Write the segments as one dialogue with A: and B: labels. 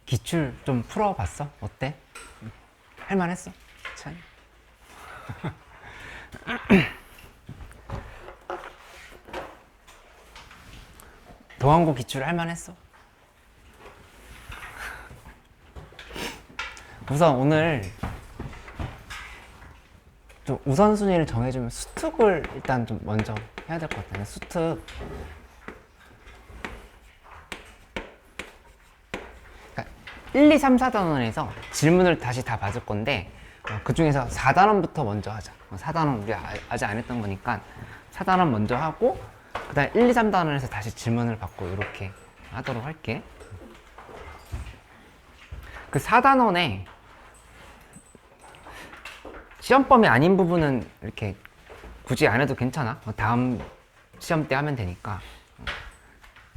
A: 기출 좀 풀어봤어? 어때? 할만했어? 참. 도항고 기출 할만했어? 우선 오늘 좀 우선순위를 정해주면 수특을 일단 좀 먼저 해야 될 것 같아. 수특. 그러니까 1, 2, 3, 4단원에서 질문을 다시 다 받을 건데 그 중에서 4단원부터 먼저 하자. 4단원 우리 아직 안 했던 거니까 4단원 먼저 하고 그 다음에 1, 2, 3단원에서 다시 질문을 받고 이렇게 하도록 할게. 그 4단원에 시험범위 아닌 부분은 이렇게 굳이 안 해도 괜찮아. 다음 시험 때 하면 되니까.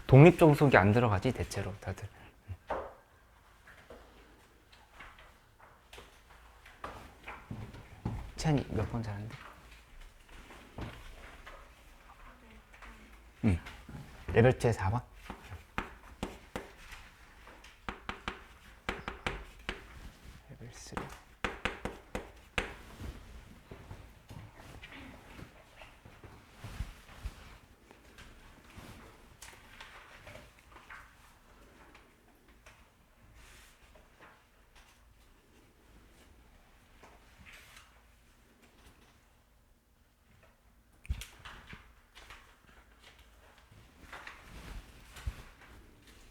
A: 독립종속이 안 들어가지 대체로 다들. 채연이 몇 번 잘하는데? 응. 레벨 2에 4번? 레벨 3.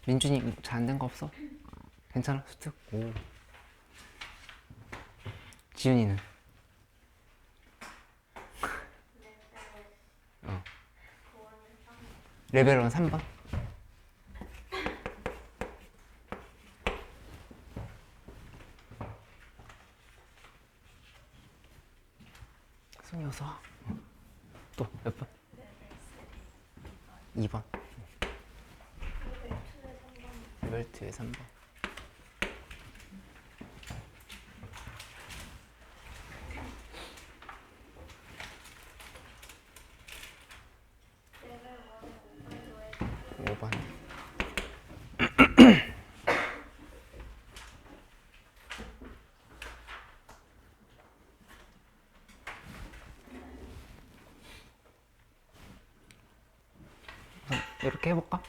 A: 민준이 잘 안 된 거 없어? 괜찮아? 수특? 오. 지윤이는? 레벨 1 3번? 승여서 또 몇 번? 2번. 레벨 2에 3번. 이렇게 해볼까?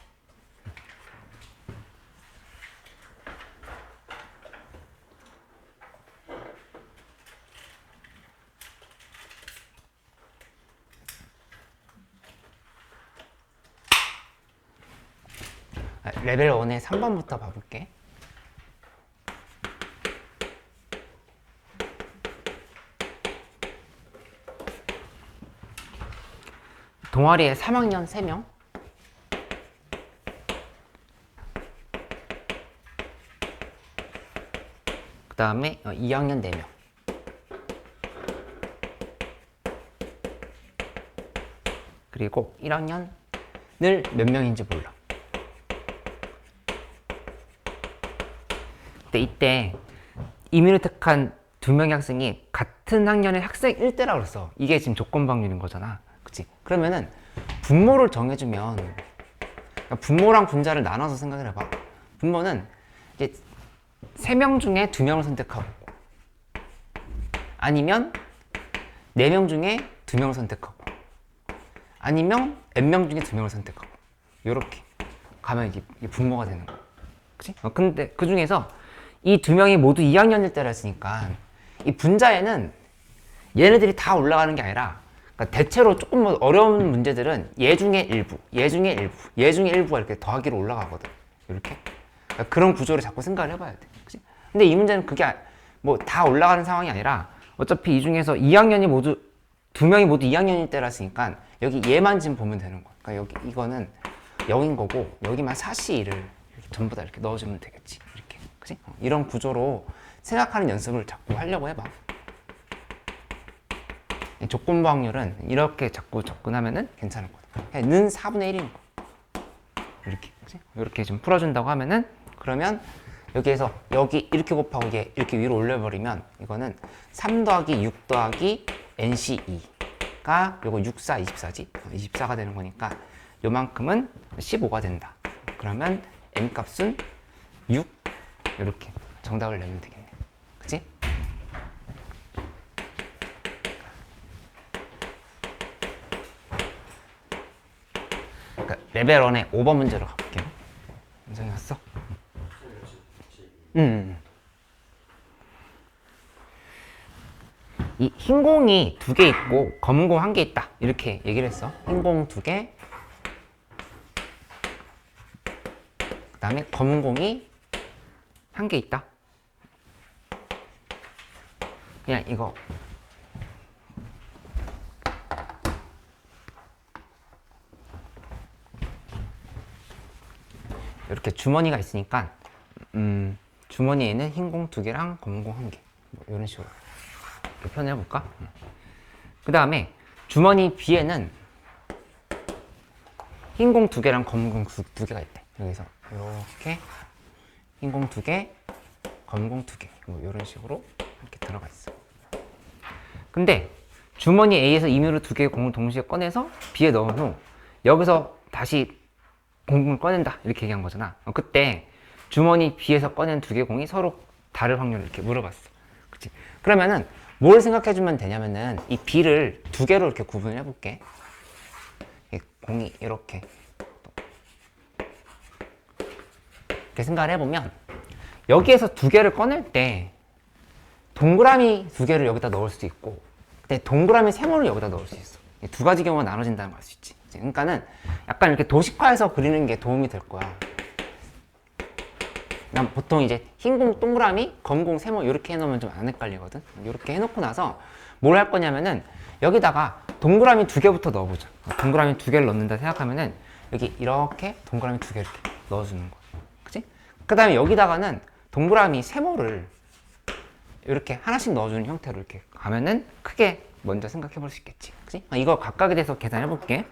A: 레벨 1에 3번부터 봐볼게. 동아리에 3학년 3명, 그 다음에 2학년 4명, 그리고 1학년을 몇 명인지 몰라. 근데 이때 임의로 택한 2명의 학생이 같은 학년의 학생 1대라고 그랬어. 이게 지금 조건방률인 거잖아. 그치? 그러면은 분모를 정해주면, 그러니까 분모랑 분자를 나눠서 생각을 해봐. 분모는 이제 3명 중에 2명을 선택하고, 아니면 4명 중에 2명을 선택하고, 아니면 n명 중에 2명을 선택하고, 요렇게 가면 이게 분모가 되는 거야. 그치? 근데 그 중에서 이 2명이 모두 2학년일 때라 했으니까 이 분자에는 얘네들이 다 올라가는 게 아니라, 그러니까 대체로 조금 어려운 문제들은 얘 중에 일부, 얘 중에 일부, 얘 중에 일부가 이렇게 더하기로 올라가거든. 이렇게. 그러니까 그런 구조를 자꾸 생각을 해봐야 돼. 그치? 근데 이 문제는 그게 뭐 다 올라가는 상황이 아니라 어차피 이 중에서 2학년이 모두, 2명이 모두 2학년일 때라 했으니까 여기 얘만 지금 보면 되는 거야. 그러니까 여기 이거는 0인 거고 여기만 사시 2를 전부 다 이렇게 넣어주면 되겠지. 이렇게. 그치? 이런 구조로 생각하는 연습을 자꾸 하려고 해봐. 조건부 확률은 이렇게 자꾸 접근하면은 괜찮을 거다. 그냥 는 4분의 1인 거. 이렇게. 그치? 이렇게 좀 풀어준다고 하면은, 그러면 여기에서 여기 이렇게 곱하고 얘 이렇게 위로 올려버리면 이거는 3 더하기 6 더하기 NC2가 요거 6, 4, 24지? 24가 되는 거니까 요만큼은 15가 된다. 그러면 N 값은 6, 이렇게 정답을 내면 되겠네. 그치? 그러니까 레벨 1의 5번 문제로 가볼게요. 인정이 왔어? 이 흰 공이 2개 있고 검은 공 1개 있다 이렇게 얘기를 했어. 흰 공 2개, 그 다음에 검은 공이 1개 있다. 그냥 이거 이렇게 주머니가 있으니까 주머니에는 흰 공 2개랑 검은 공 1개 뭐 이런 식으로 이렇게 표현해 볼까? 그 다음에 주머니 B에는 흰 공 2개랑 검은 공 2개가 있대. 여기서 이렇게 흰 공 2개, 검은 공 2개 뭐 이런 식으로 이렇게 들어가 있어. 근데 주머니 A에서 임의로 2개의 공을 동시에 꺼내서 B에 넣은 후 여기서 다시 공을 꺼낸다 이렇게 얘기한 거잖아. 그때 주머니 B에서 꺼낸 2개의 공이 서로 다를 확률을 이렇게 물어봤어. 그치? 그러면은 뭘 생각해주면 되냐면은 이 B를 2개로 이렇게 구분을 해볼게. 이 공이 이렇게 생각을 해보면 여기에서 2개를 꺼낼 때 동그라미 2개를 여기다 넣을 수 있고 근데 동그라미 세모를 여기다 넣을 수 있어. 이 2가지 경우가 나눠진다는 걸 알 수 있지. 그러니까는 약간 이렇게 도식화해서 그리는 게 도움이 될 거야. 난 보통 이제 흰 공 동그라미, 검은 공 세모 이렇게 해놓으면 좀 안 헷갈리거든. 이렇게 해놓고 나서 뭘 할 거냐면은 여기다가 동그라미 2개부터 넣어보자. 동그라미 2개를 넣는다 생각하면은 여기 이렇게 동그라미 2개 이렇게 넣어주는 거야. 그치? 그 다음에 여기다가는 동그라미 세모를 이렇게 하나씩 넣어주는 형태로 이렇게 가면은 크게 먼저 생각해 볼 수 있겠지. 그치? 이거 각각에 대해서 계산해 볼게.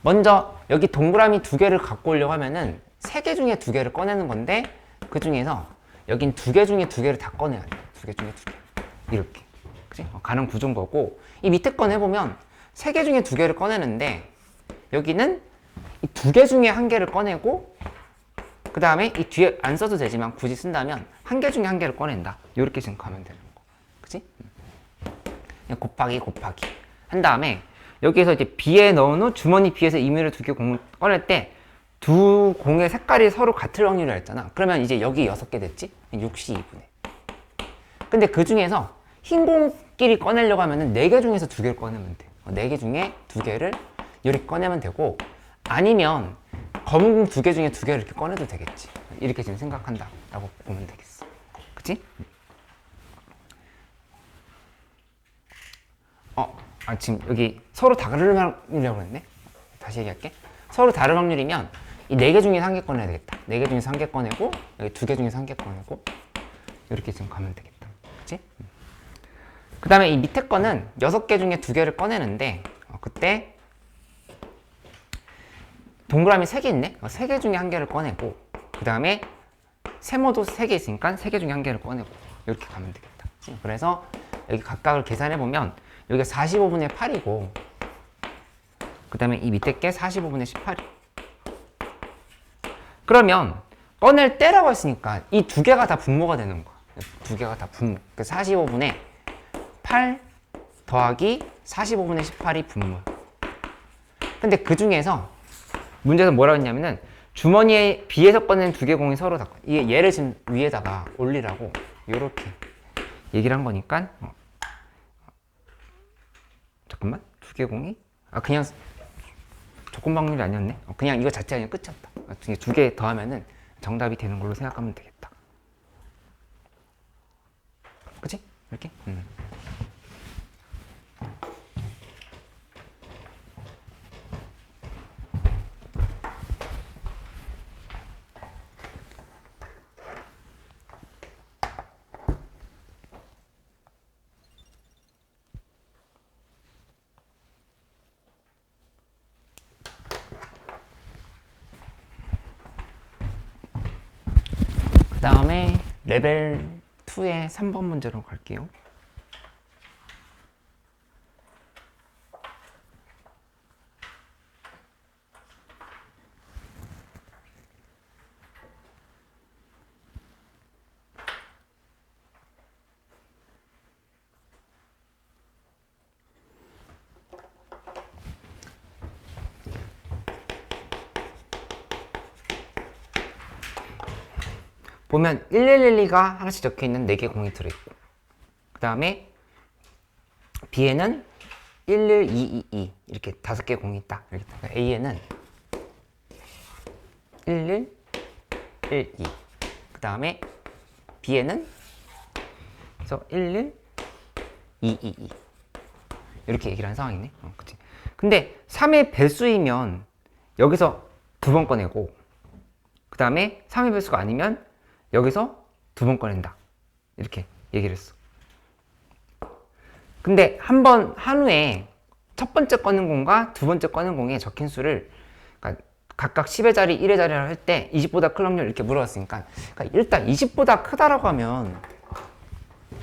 A: 먼저 여기 동그라미 2개를 갖고 오려고 하면은 3개 중에 2개를 꺼내는 건데 그 중에서 여긴 2개 중에 2개를 다 꺼내야 돼. 2개 중에 2개. 이렇게. 그치? 가는 구조인 거고 이 밑에 건 해보면 3개 중에 2개를 꺼내는데 여기는 이 2개 중에 1개를 꺼내고 그 다음에 이 뒤에 안 써도 되지만 굳이 쓴다면 1개 중에 1개를 꺼낸다. 이렇게 지금 가면 되는 거. 그치? 그냥 곱하기 곱하기 한 다음에 여기에서 이제 B에 넣은 후 주머니 B에서 임의로 2개 공을 꺼낼 때 두 공의 색깔이 서로 같을 확률이라 했잖아. 그러면 이제 여기 6개 됐지? 6시 2분의. 근데 그 중에서 흰 공끼리 꺼내려고 하면은 4개 중에서 2개를 꺼내면 돼. 4개 중에 2개를 이렇게 꺼내면 되고 아니면 검은 공 2개 중에 2개를 이렇게 꺼내도 되겠지. 이렇게 지금 생각한다 라고 보면 되겠어. 그치? 지금 여기 서로 다른 확률이라고 그랬네? 다시 얘기할게. 서로 다른 확률이면 이 4개 중에서 1개 꺼내야 되겠다. 4개 중에서 1개 꺼내고 여기 2개 중에서 1개 꺼내고 이렇게 지금 가면 되겠다. 그치? 그 다음에 이 밑에 거는 6개 중에 2개를 꺼내는데 그때 동그라미 3개 있네? 3개 중에 1개를 꺼내고 그 다음에 세모도 3개 있으니까 3개 중에 1개를 꺼내고 이렇게 가면 되겠다. 그치? 그래서 여기 각각을 계산해보면 여기가 45분의 8이고 그 다음에 이 밑에 게 45분의 18이 그러면 꺼낼 때라고 했으니까 이 2개가 다 분모가 되는 거야. 2개가 다 분모. 45분의 8 더하기 45분의 18이 분모야. 근데 그 중에서 문제에서 뭐라고 했냐면은 주머니에 B에서 꺼낸 2개 공이 서로 다 얘를 지금 위에다가 올리라고 이렇게 얘기를 한 거니까 잠깐만 2개 공이 그냥 조건 방법이 아니었네. 그냥 이거 자체가 그냥 끝이었다. 2개 더하면은 정답이 되는 걸로 생각하면 되겠다. 그치? 이렇게? 그 다음에 레벨 2의 3번 문제로 갈게요. 보면 1112가 하나씩 적혀있는 4개 공이 들어있고, 그 다음에 B에는 11222 이렇게 5개 공이 있다. 이렇게. A에는 1112, 그 다음에 B에는 그래서 11222 이렇게 얘기를 한 상황이네. 그치? 근데 3의 배수이면 여기서 2번 꺼내고, 그 다음에 3의 배수가 아니면 여기서 2번 꺼낸다. 이렇게 얘기를 했어. 근데 한 후에 첫 번째 꺼낸 공과 두 번째 꺼낸 공에 적힌 수를, 그러니까 각각 10의 자리, 1의 자리를 할 때 20보다 큰 확률 이렇게 물어봤으니까, 그러니까 일단 20보다 크다라고 하면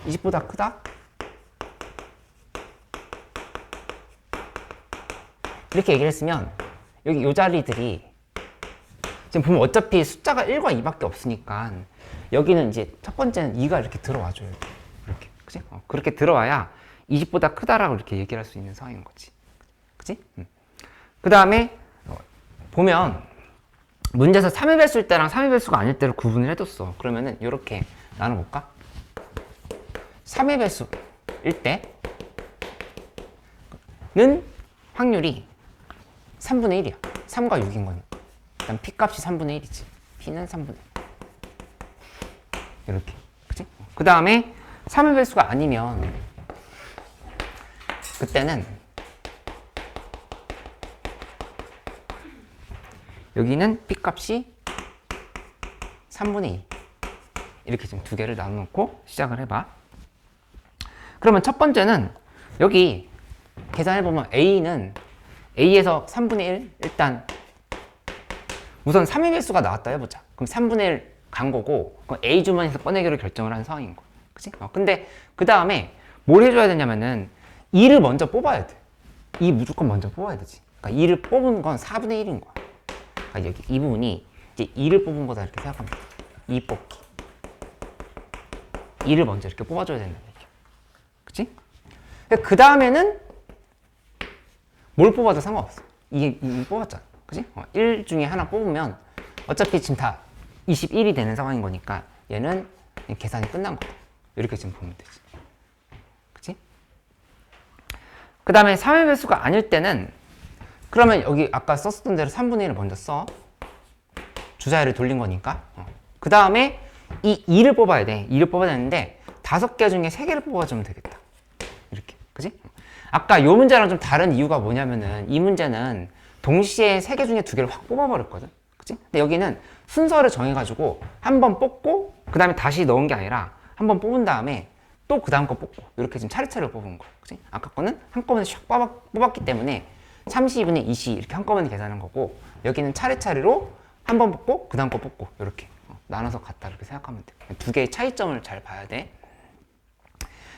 A: 20보다 크다? 이렇게 얘기를 했으면 여기 요 자리들이 지금 보면 어차피 숫자가 1과 2밖에 없으니까 여기는 이제 첫 번째는 2가 이렇게 들어와줘요. 이렇게. 그치? 그렇게 들어와야 20보다 크다라고 이렇게 얘기를 할 수 있는 상황인 거지. 그치? 그 다음에 보면 문제에서 3의 배수일 때랑 3의 배수가 아닐 때를 구분을 해뒀어. 그러면은 이렇게 나눠볼까? 3의 배수일 때는 확률이 3분의 1이야. 3과 6인 거니까. 일단 P 값이 3분의 1이지. P는 3분의 1. 이렇게. 그치? 그 다음에 3의 배수가 아니면 그때는 여기는 P 값이 3분의 2. 이렇게 지금 두 개를 나눠놓고 시작을 해봐. 그러면 첫 번째는 여기 계산해보면 A는 A에서 3분의 1 일단 우선 3의 배수가 나왔다 해보자. 그럼 3분의 1 간 거고, 그럼 A 주머니에서 꺼내기로 결정을 한 상황인 거야. 그치? 근데 그 다음에 뭘 해줘야 되냐면은 2를 먼저 뽑아야 돼. 2 무조건 먼저 뽑아야 되지. 그러니까 2를 뽑은 건 4분의 1인 거야. 그러니까 여기 이 부분이 이제 2를 뽑은 거다 이렇게 생각하면 돼. 2 뽑기. 2를 먼저 이렇게 뽑아줘야 된다. 그치? 그 다음에는 뭘 뽑아도 상관없어. 이 뽑았잖아. 그치? 1 중에 하나 뽑으면 어차피 지금 다 21이 되는 상황인 거니까 얘는 계산이 끝난 거야. 이렇게 지금 보면 되지. 그치? 그 다음에 3의 배수가 아닐 때는 그러면 여기 아까 썼던 대로 3분의 1을 먼저 써. 주사위를 돌린 거니까. 그 다음에 이 2를 뽑아야 돼. 2를 뽑아야 되는데 5개 중에 3개를 뽑아주면 되겠다. 이렇게. 그치? 아까 요 문제랑 좀 다른 이유가 뭐냐면은 이 문제는 동시에 3개 중에 2개를 확 뽑아버렸거든. 그치? 근데 여기는 순서를 정해가지고 한 번 뽑고 그 다음에 다시 넣은 게 아니라 한 번 뽑은 다음에 또 그 다음 거 뽑고 이렇게 지금 차례차례 뽑은 거야. 그치? 아까 거는 한꺼번에 샥 뽑았기 때문에 32분의 2씩 이렇게 한꺼번에 계산한 거고, 여기는 차례차례로 한 번 뽑고 그 다음 거 뽑고 이렇게 나눠서 갔다 이렇게 생각하면 돼. 두 개의 차이점을 잘 봐야 돼.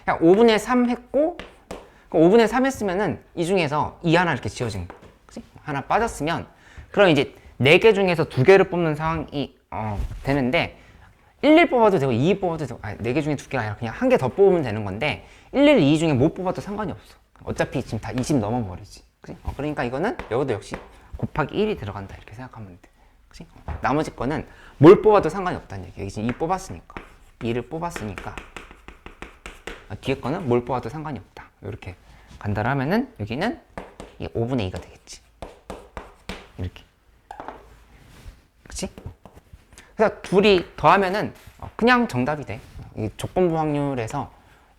A: 그냥 5분의 3 했고 5분의 3 했으면은 이 중에서 2 하나 이렇게 지워진 거야. 그치? 하나 빠졌으면 그럼 이제 4개 중에서 2개를 뽑는 상황이 되는데 11 뽑아도 되고 22 뽑아도 되고 4개 중에 2개가 아니라 그냥 한 개 더 뽑으면 되는 건데 11, 2 중에 못 뽑아도 상관이 없어. 어차피 지금 다 20 넘어버리지. 그치? 그러니까 이거는 여기도 역시 곱하기 1이 들어간다 이렇게 생각하면 돼. 그치? 나머지 거는 뭘 뽑아도 상관이 없다는 얘기. 여기 지금 2 뽑았으니까 2를 뽑았으니까 뒤에 거는 뭘 뽑아도 상관이 없다. 이렇게 간다를 하면은 여기는 이 5분의 2가 되겠지. 이렇게. 그치? 그래서 둘이 더하면은 그냥 정답이 돼. 이 조건부 확률에서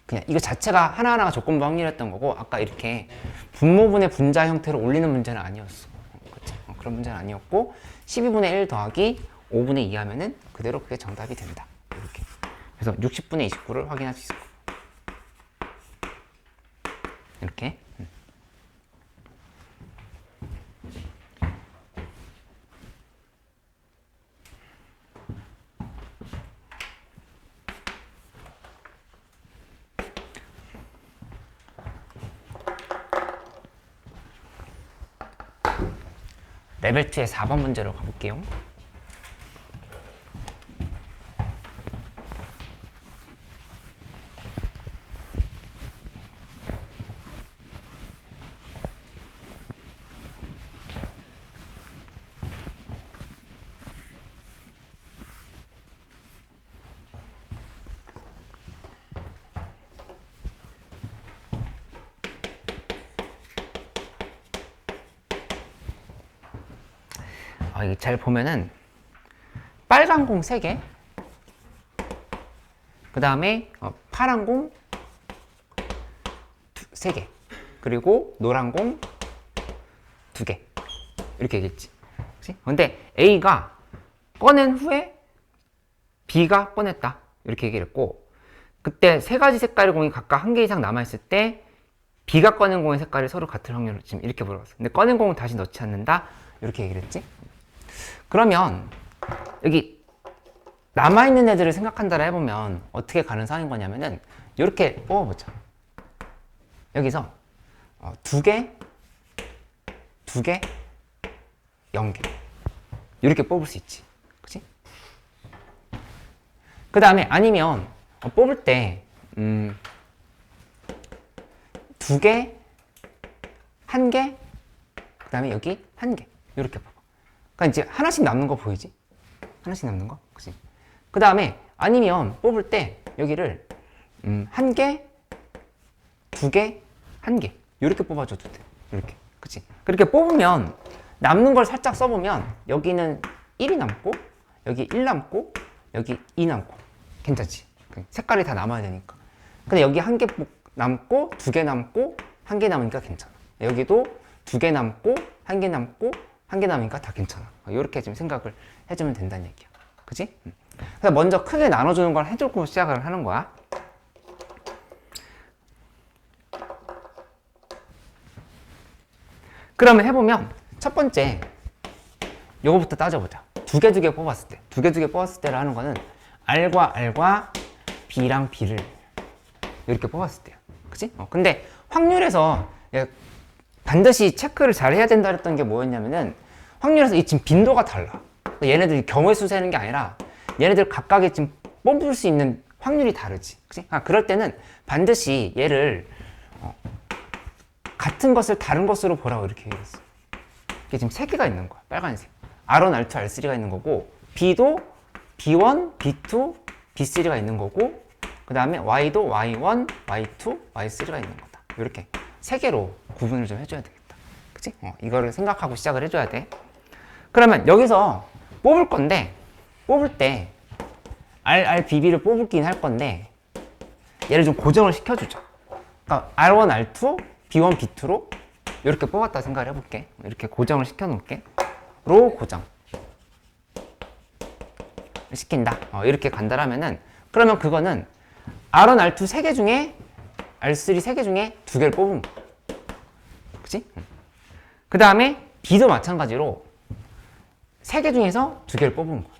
A: 그냥 이거 자체가 하나하나가 조건부 확률이었던 거고, 아까 이렇게 분모분의 분자 형태로 올리는 문제는 아니었어. 그치? 그런 문제는 아니었고 12분의 1 더하기 5분의 2 하면은 그대로 그게 정답이 된다. 이렇게. 그래서 60분의 29를 확인할 수 있을 거야. 이렇게. 레벨 2의 4번 문제로 가볼게요. 여기 잘 보면은 빨간 공 3개, 그 다음에 파란 공 3개, 그리고 노란 공 2개 이렇게 얘기했지. 그치? 근데 A가 꺼낸 후에 B가 꺼냈다 이렇게 얘기를 했고, 그때 3가지 색깔의 공이 각각 1개 이상 남아있을 때 B가 꺼낸 공의 색깔이 서로 같을 확률을 지금 이렇게 물어봤어. 근데 꺼낸 공은 다시 넣지 않는다 이렇게 얘기를 했지. 그러면 여기 남아있는 애들을 생각한다라 해보면 어떻게 가는 상황인 거냐면은 이렇게 뽑아보자. 여기서 2개, 2개, 0개 이렇게 뽑을 수 있지. 그치? 그 다음에 아니면 뽑을 때 2개, 1개, 그 다음에 여기 1개 이렇게 뽑아. 그러니까 이제 하나씩 남는 거 보이지? 하나씩 남는 거? 그치? 그 다음에 아니면 뽑을 때 여기를 1개, 2개, 1개 이렇게 뽑아줘도 돼. 이렇게. 그치? 그렇게 뽑으면 남는 걸 살짝 써보면 여기는 1이 남고 여기 1 남고 여기 2 남고 괜찮지? 색깔이 다 남아야 되니까. 근데 여기 1개 남고 2개 남고 1개 남으니까 괜찮아. 여기도 2개 남고 1개 남고 1개 남으니까 다 괜찮아. 이렇게 좀 생각을 해주면 된다는 얘기야. 그치? 그래서 먼저 크게 나눠주는 걸 해주고 시작을 하는 거야. 그러면 해보면 첫 번째 요거부터 따져보자. 2개 뽑았을 때 2개 뽑았을 때를 하는 거는 R과 R과 B랑 B를 이렇게 뽑았을 때야. 그치? 근데 확률에서 반드시 체크를 잘 해야 된다 그랬던 게 뭐였냐면은 확률에서 이 지금 빈도가 달라. 얘네들이 경우의 수 세는 게 아니라 얘네들 각각의 지금 뽑을 수 있는 확률이 다르지. 그치? 그럴 때는 반드시 얘를 같은 것을 다른 것으로 보라고 이렇게 얘기했어. 이게 지금 3개가 있는 거야. 빨간색. R1, R2, R3가 있는 거고 B도 B1, B2, B3가 있는 거고 그 다음에 Y도 Y1, Y2, Y3가 있는 거다. 이렇게 3개로 구분을 좀 해줘야 되겠다. 그치? 이거를 생각하고 시작을 해줘야 돼. 그러면 여기서 뽑을 건데 뽑을 때 R, BB를 뽑긴 할 건데 얘를 좀 고정을 시켜주자. 그러니까 R1, R2, B1, B2로 이렇게 뽑았다 생각을 해볼게. 이렇게 고정을 시켜놓을게. 로 고정 시킨다. 이렇게 간다라면은 그러면 그거는 R1, R2 3개 중에 R3 3개 중에 2개를 뽑은 거야. 그치? 그 다음에 B도 마찬가지로 3개 중에서 2개를 뽑은 거야.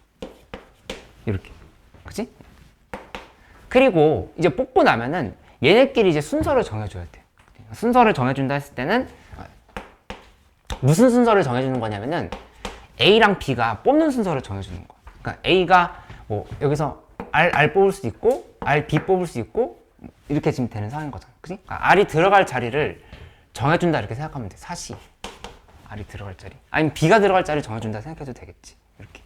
A: 이렇게. 그치? 그리고 이제 뽑고 나면은 얘네끼리 이제 순서를 정해줘야 돼. 순서를 정해준다 했을 때는 무슨 순서를 정해주는 거냐면은 A랑 B가 뽑는 순서를 정해주는 거야. 그러니까 A가 뭐 여기서 R 뽑을 수 있고 R, B 뽑을 수 있고 이렇게 지금 되는 상황인 거잖아. 그치? 그러니까 R이 들어갈 자리를 정해준다 이렇게 생각하면 돼. 사시. R이 들어갈 자리. 아니면 B가 들어갈 자리를 정해준다 생각해도 되겠지. 이렇게.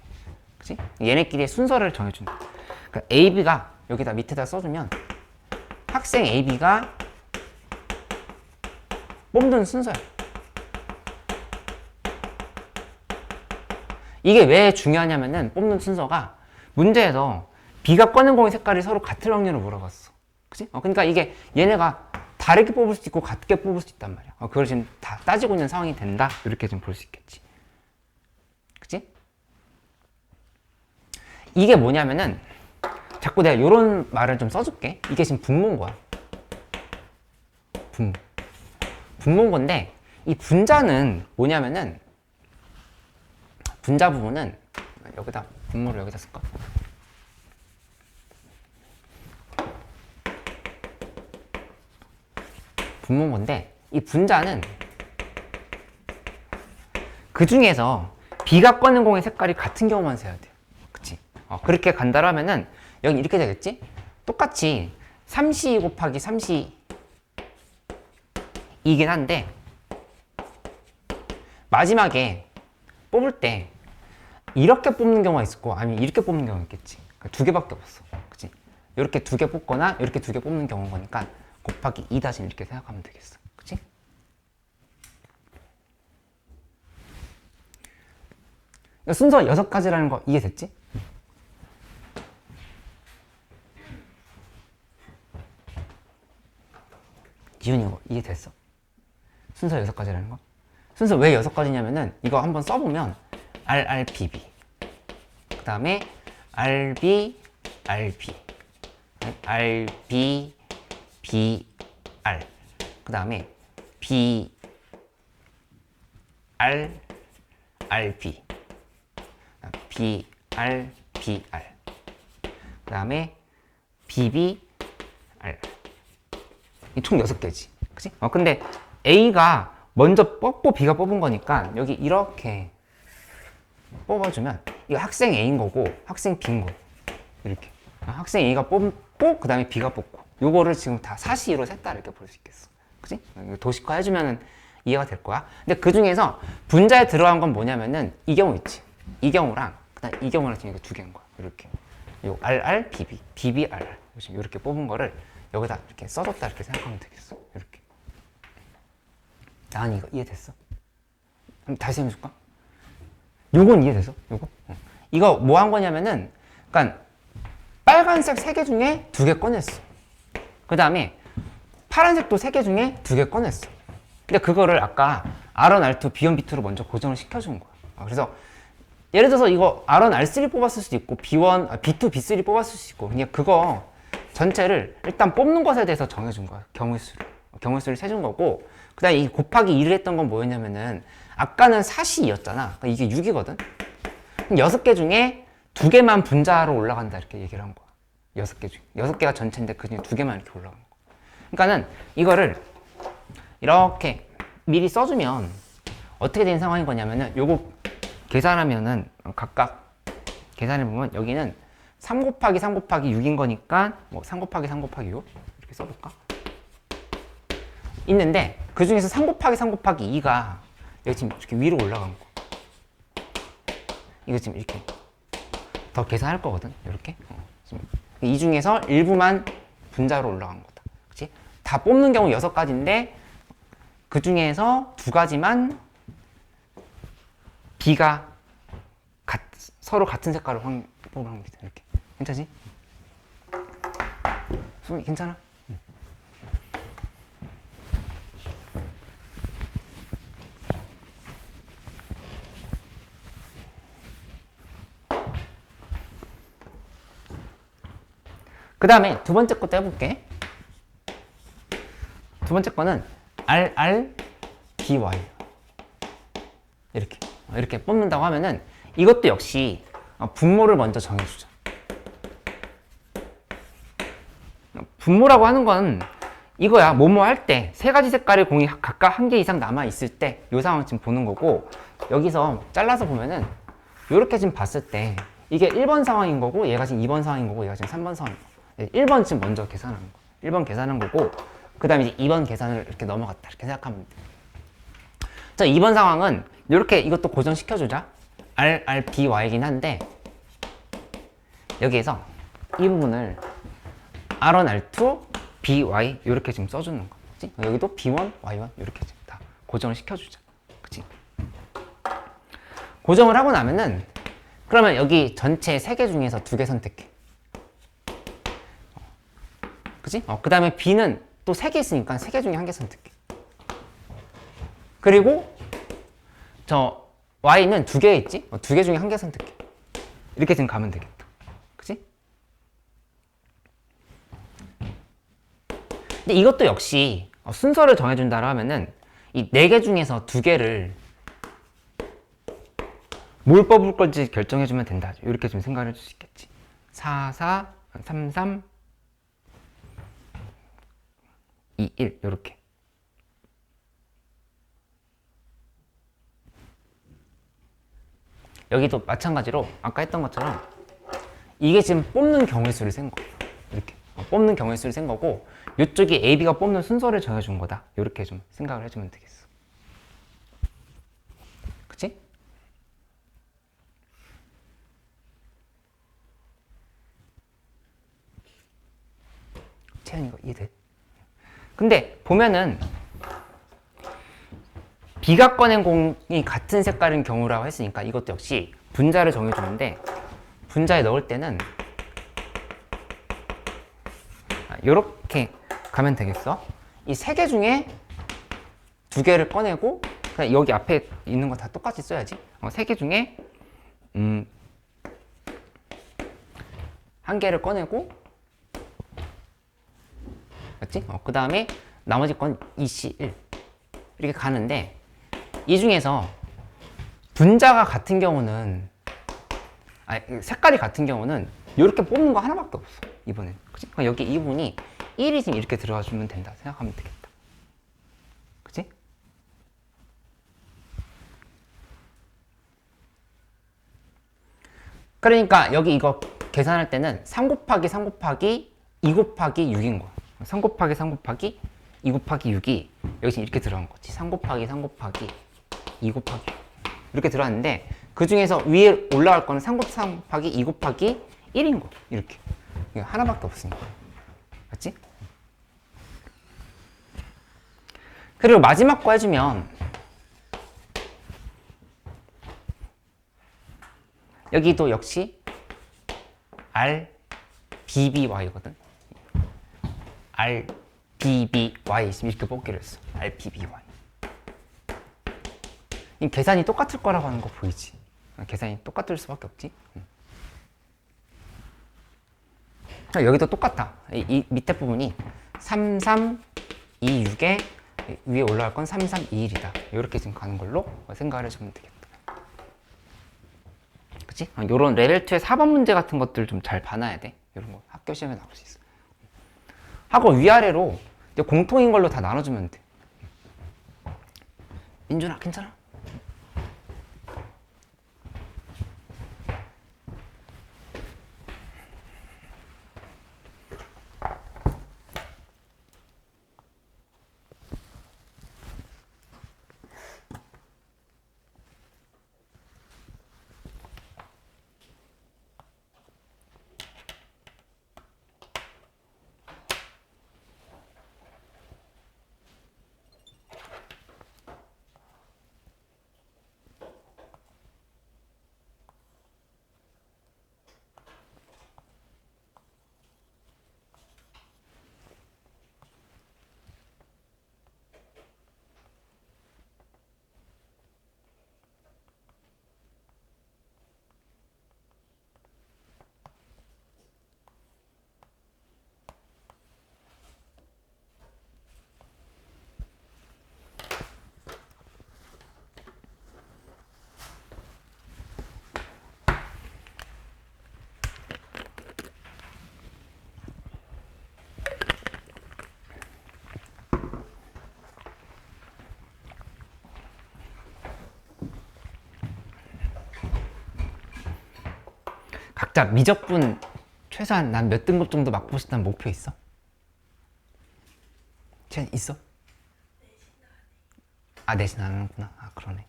A: 그치? 얘네끼리의 순서를 정해준다. 그러니까 A, B가 여기다 밑에다 써주면 학생 A, B가 뽑는 순서야. 이게 왜 중요하냐면은 뽑는 순서가 문제에서 B가 꺼낸 공의 색깔이 서로 같을 확률을 물어봤어. 그치? 그러니까 이게 얘네가 다르게 뽑을 수 있고 같게 뽑을 수 있단 말이야. 그걸 지금 다 따지고 있는 상황이 된다. 이렇게 좀 볼 수 있겠지. 그치? 이게 뭐냐면은 자꾸 내가 이런 말을 좀 써줄게. 이게 지금 분모인 거야. 분모인 건데 이 분자는 뭐냐면은 분자 부분은 여기다 분모를 여기다 쓸까? 분모인 건데 이 분자는 그 중에서 B가 꺼낸 공의 색깔이 같은 경우만 세야 돼요. 그치? 그렇게 간다라면은 여기 이렇게 되겠지? 똑같이 3C 곱하기 3C 이긴 한데 마지막에 뽑을 때 이렇게 뽑는 경우가 있을 거고 아니면 이렇게 뽑는 경우가 있겠지. 그러니까 2개밖에 없어. 그치? 이렇게 2개 뽑거나 이렇게 2개 뽑는 경우인 거니까 곱하기 2 다시 이렇게 생각하면 되겠어. 그치? 순서 6가지라는 거 이해됐지? 지훈이 이거 이해됐어? 순서 6가지라는 거? 순서 왜 6가지냐면은 이거 한번 써보면 RRBB 그 다음에 RB RB RB BR 그 다음에 BR RB BR BR 그 다음에 BBR 이 총 6개지 그치? 근데 A가 먼저 뽑고 B가 뽑은 거니까 여기 이렇게 뽑아주면 이거 학생 A인 거고 학생 B인 거고 이렇게 학생 A가 뽑고 그 다음에 B가 뽑고 요거를 지금 다 사시로 셌다 이렇게 볼 수 있겠어 그치? 도식화 해주면 이해가 될 거야. 근데 그 중에서 분자에 들어간 건 뭐냐면은 이 경우 있지. 이 경우랑 그다음 이 경우랑 지금 이게 두 개인 거야. 이렇게 요 RR, BB, BBR 지금 이렇게 뽑은 거를 여기다 이렇게 써줬다 이렇게 생각하면 되겠어. 이렇게. 난 이거 이해됐어? 그럼 다시 해줄까? 요건 이해됐어? 요거? 이거 뭐 한 거냐면은, 그러니까 빨간색 3개 중에 2개 꺼냈어. 그 다음에 파란색도 3개 중에 2개 꺼냈어. 근데 그거를 아까 R1, R2, B1, B2로 먼저 고정을 시켜준 거야. 그래서 예를 들어서 이거 R1, R3 뽑았을 수도 있고 B1, B2, B3 뽑았을 수도 있고 그냥 그거 전체를 일단 뽑는 것에 대해서 정해준 거야. 경우수를 세준 거고 그 다음에 이 곱하기 2를 했던 건 뭐였냐면은 아까는 4시2였잖아. 그러니까 이게 6이거든. 6개 중에 2개만 분자로 올라간다 이렇게 얘기를 한 거야. 6개 중에. 6개가 전체인데 그 중에 2개만 이렇게 올라간 거. 그러니까는 이거를 이렇게 미리 써주면 어떻게 된 상황인 거냐면은 요거 계산하면은 각각 계산해보면 여기는 3 곱하기 3 곱하기 6인 거니까 뭐 3 곱하기 3 곱하기 6 이렇게 써볼까? 있는데 그 중에서 3 곱하기 3 곱하기 2가 여기 지금 이렇게 위로 올라간 거. 이거 지금 이렇게 더 계산할 거거든. 이렇게. 이 중에서 일부만 분자로 올라간 거다. 그치? 다 뽑는 경우 6가지인데 그 중에서 2가지만 B가 서로 같은 색깔을 뽑으면 합니다. 이렇게. 괜찮지? 수미 괜찮아? 그 다음에 두 번째 것도 해볼게. 두 번째 거는 RR, BY 이렇게 뽑는다고 하면은 이것도 역시 분모를 먼저 정해주자. 분모라고 하는 건 이거야. 뭐뭐 할 때 3가지 색깔의 공이 각각 1개 이상 남아있을 때 이 상황 지금 보는 거고 여기서 잘라서 보면은 이렇게 지금 봤을 때 이게 1번 상황인 거고 얘가 지금 2번 상황인 거고 얘가 지금 3번 상황인 거고 1번 지금 먼저 계산한 거 1번 계산한 거고 그 다음에 이제 2번 계산을 이렇게 넘어갔다 이렇게 생각하면 돼. 자 2번 상황은 이렇게 이것도 고정시켜주자. RRBY이긴 한데 여기에서 이 부분을 R1, R2, BY 이렇게 지금 써주는 거. 그치? 여기도 B1, Y1 이렇게 지금 다 고정을 시켜주자. 그치? 고정을 하고 나면은 그러면 여기 전체 3개 중에서 2개 선택해. 그치? 그 다음에 B는 또 3개 있으니까 3개 중에 1개 선택해. 그리고 저 Y는 2개 있지? 2개 중에 1개 선택해. 이렇게 지금 가면 되겠다. 그치? 근데 이것도 역시 순서를 정해준다고 하면은 이 4개 중에서 2개를 뭘 뽑을 건지 결정해주면 된다. 이렇게 좀 생각을 해줄 수 있겠지. 4, 4, 3, 3, 2, 1 이렇게. 여기도 마찬가지로 아까 했던 것처럼 이게 지금 뽑는 경우의 수를 센 거예요. 이렇게 뽑는 경우의 수를 센 거고 이쪽이 A, B가 뽑는 순서를 정해준 거다. 이렇게 좀 생각을 해주면 되겠어. 그치? 채연 이거 이해돼? 근데 보면은 B가 꺼낸 공이 같은 색깔인 경우라고 했으니까 이것도 역시 분자를 정해주는데 분자에 넣을 때는 이렇게 가면 되겠어. 이 세 개 중에 두 개를 꺼내고 그냥 여기 앞에 있는 거 다 똑같이 써야지. 세 개 중에 한 개를 꺼내고, 맞지? 그 다음에 나머지 건 2C1 이렇게 가는데, 이 중에서 분자가 같은 경우는, 색깔이 같은 경우는 이렇게 뽑는 거 하나밖에 없어, 이번엔. 그치? 여기 이분이 1이지 이렇게 들어가 주면 된다 생각하면 되겠다. 그치? 그러니까 여기 이거 계산할 때는 3 곱하기 3 곱하기 2 곱하기 6인 거야. 3 곱하기 3 곱하기 2 곱하기 6이 여기 이렇게 들어간 거지. 3 곱하기 3 곱하기 2 곱하기 6. 이렇게 들어왔는데 그 중에서 위에 올라갈 거는 3 곱하기 2 곱하기 1인 거. 이렇게. 이거 하나밖에 없으니까. 맞지? 그리고 마지막 거 해주면 여기도 역시 R, BBY거든. R, BBY 이렇게 뽑기로 했어. R, BBY. 이 계산이 똑같을 거라고 하는 거 보이지? 계산이 똑같을 수밖에 없지? 여기도 똑같다. 이 밑에 부분이 3, 3, 2, 6에 위에 올라갈 건 3, 3, 2, 1이다. 이렇게 지금 가는 걸로 생각을 해주면 되겠다. 그치? 요런 레벨 2의 4번 문제 같은 것들 좀 잘 봐놔야 돼. 이런 거 학교 시험에 나올 수 있어. 하고 위아래로 공통인 걸로 다 나눠주면 돼. 민준아, 괜찮아? 각자 미적분 최소한 난 몇 등급 정도 맞고 싶다는 목표 있어? 최 있어? 내신 안 하는구나. 그러네.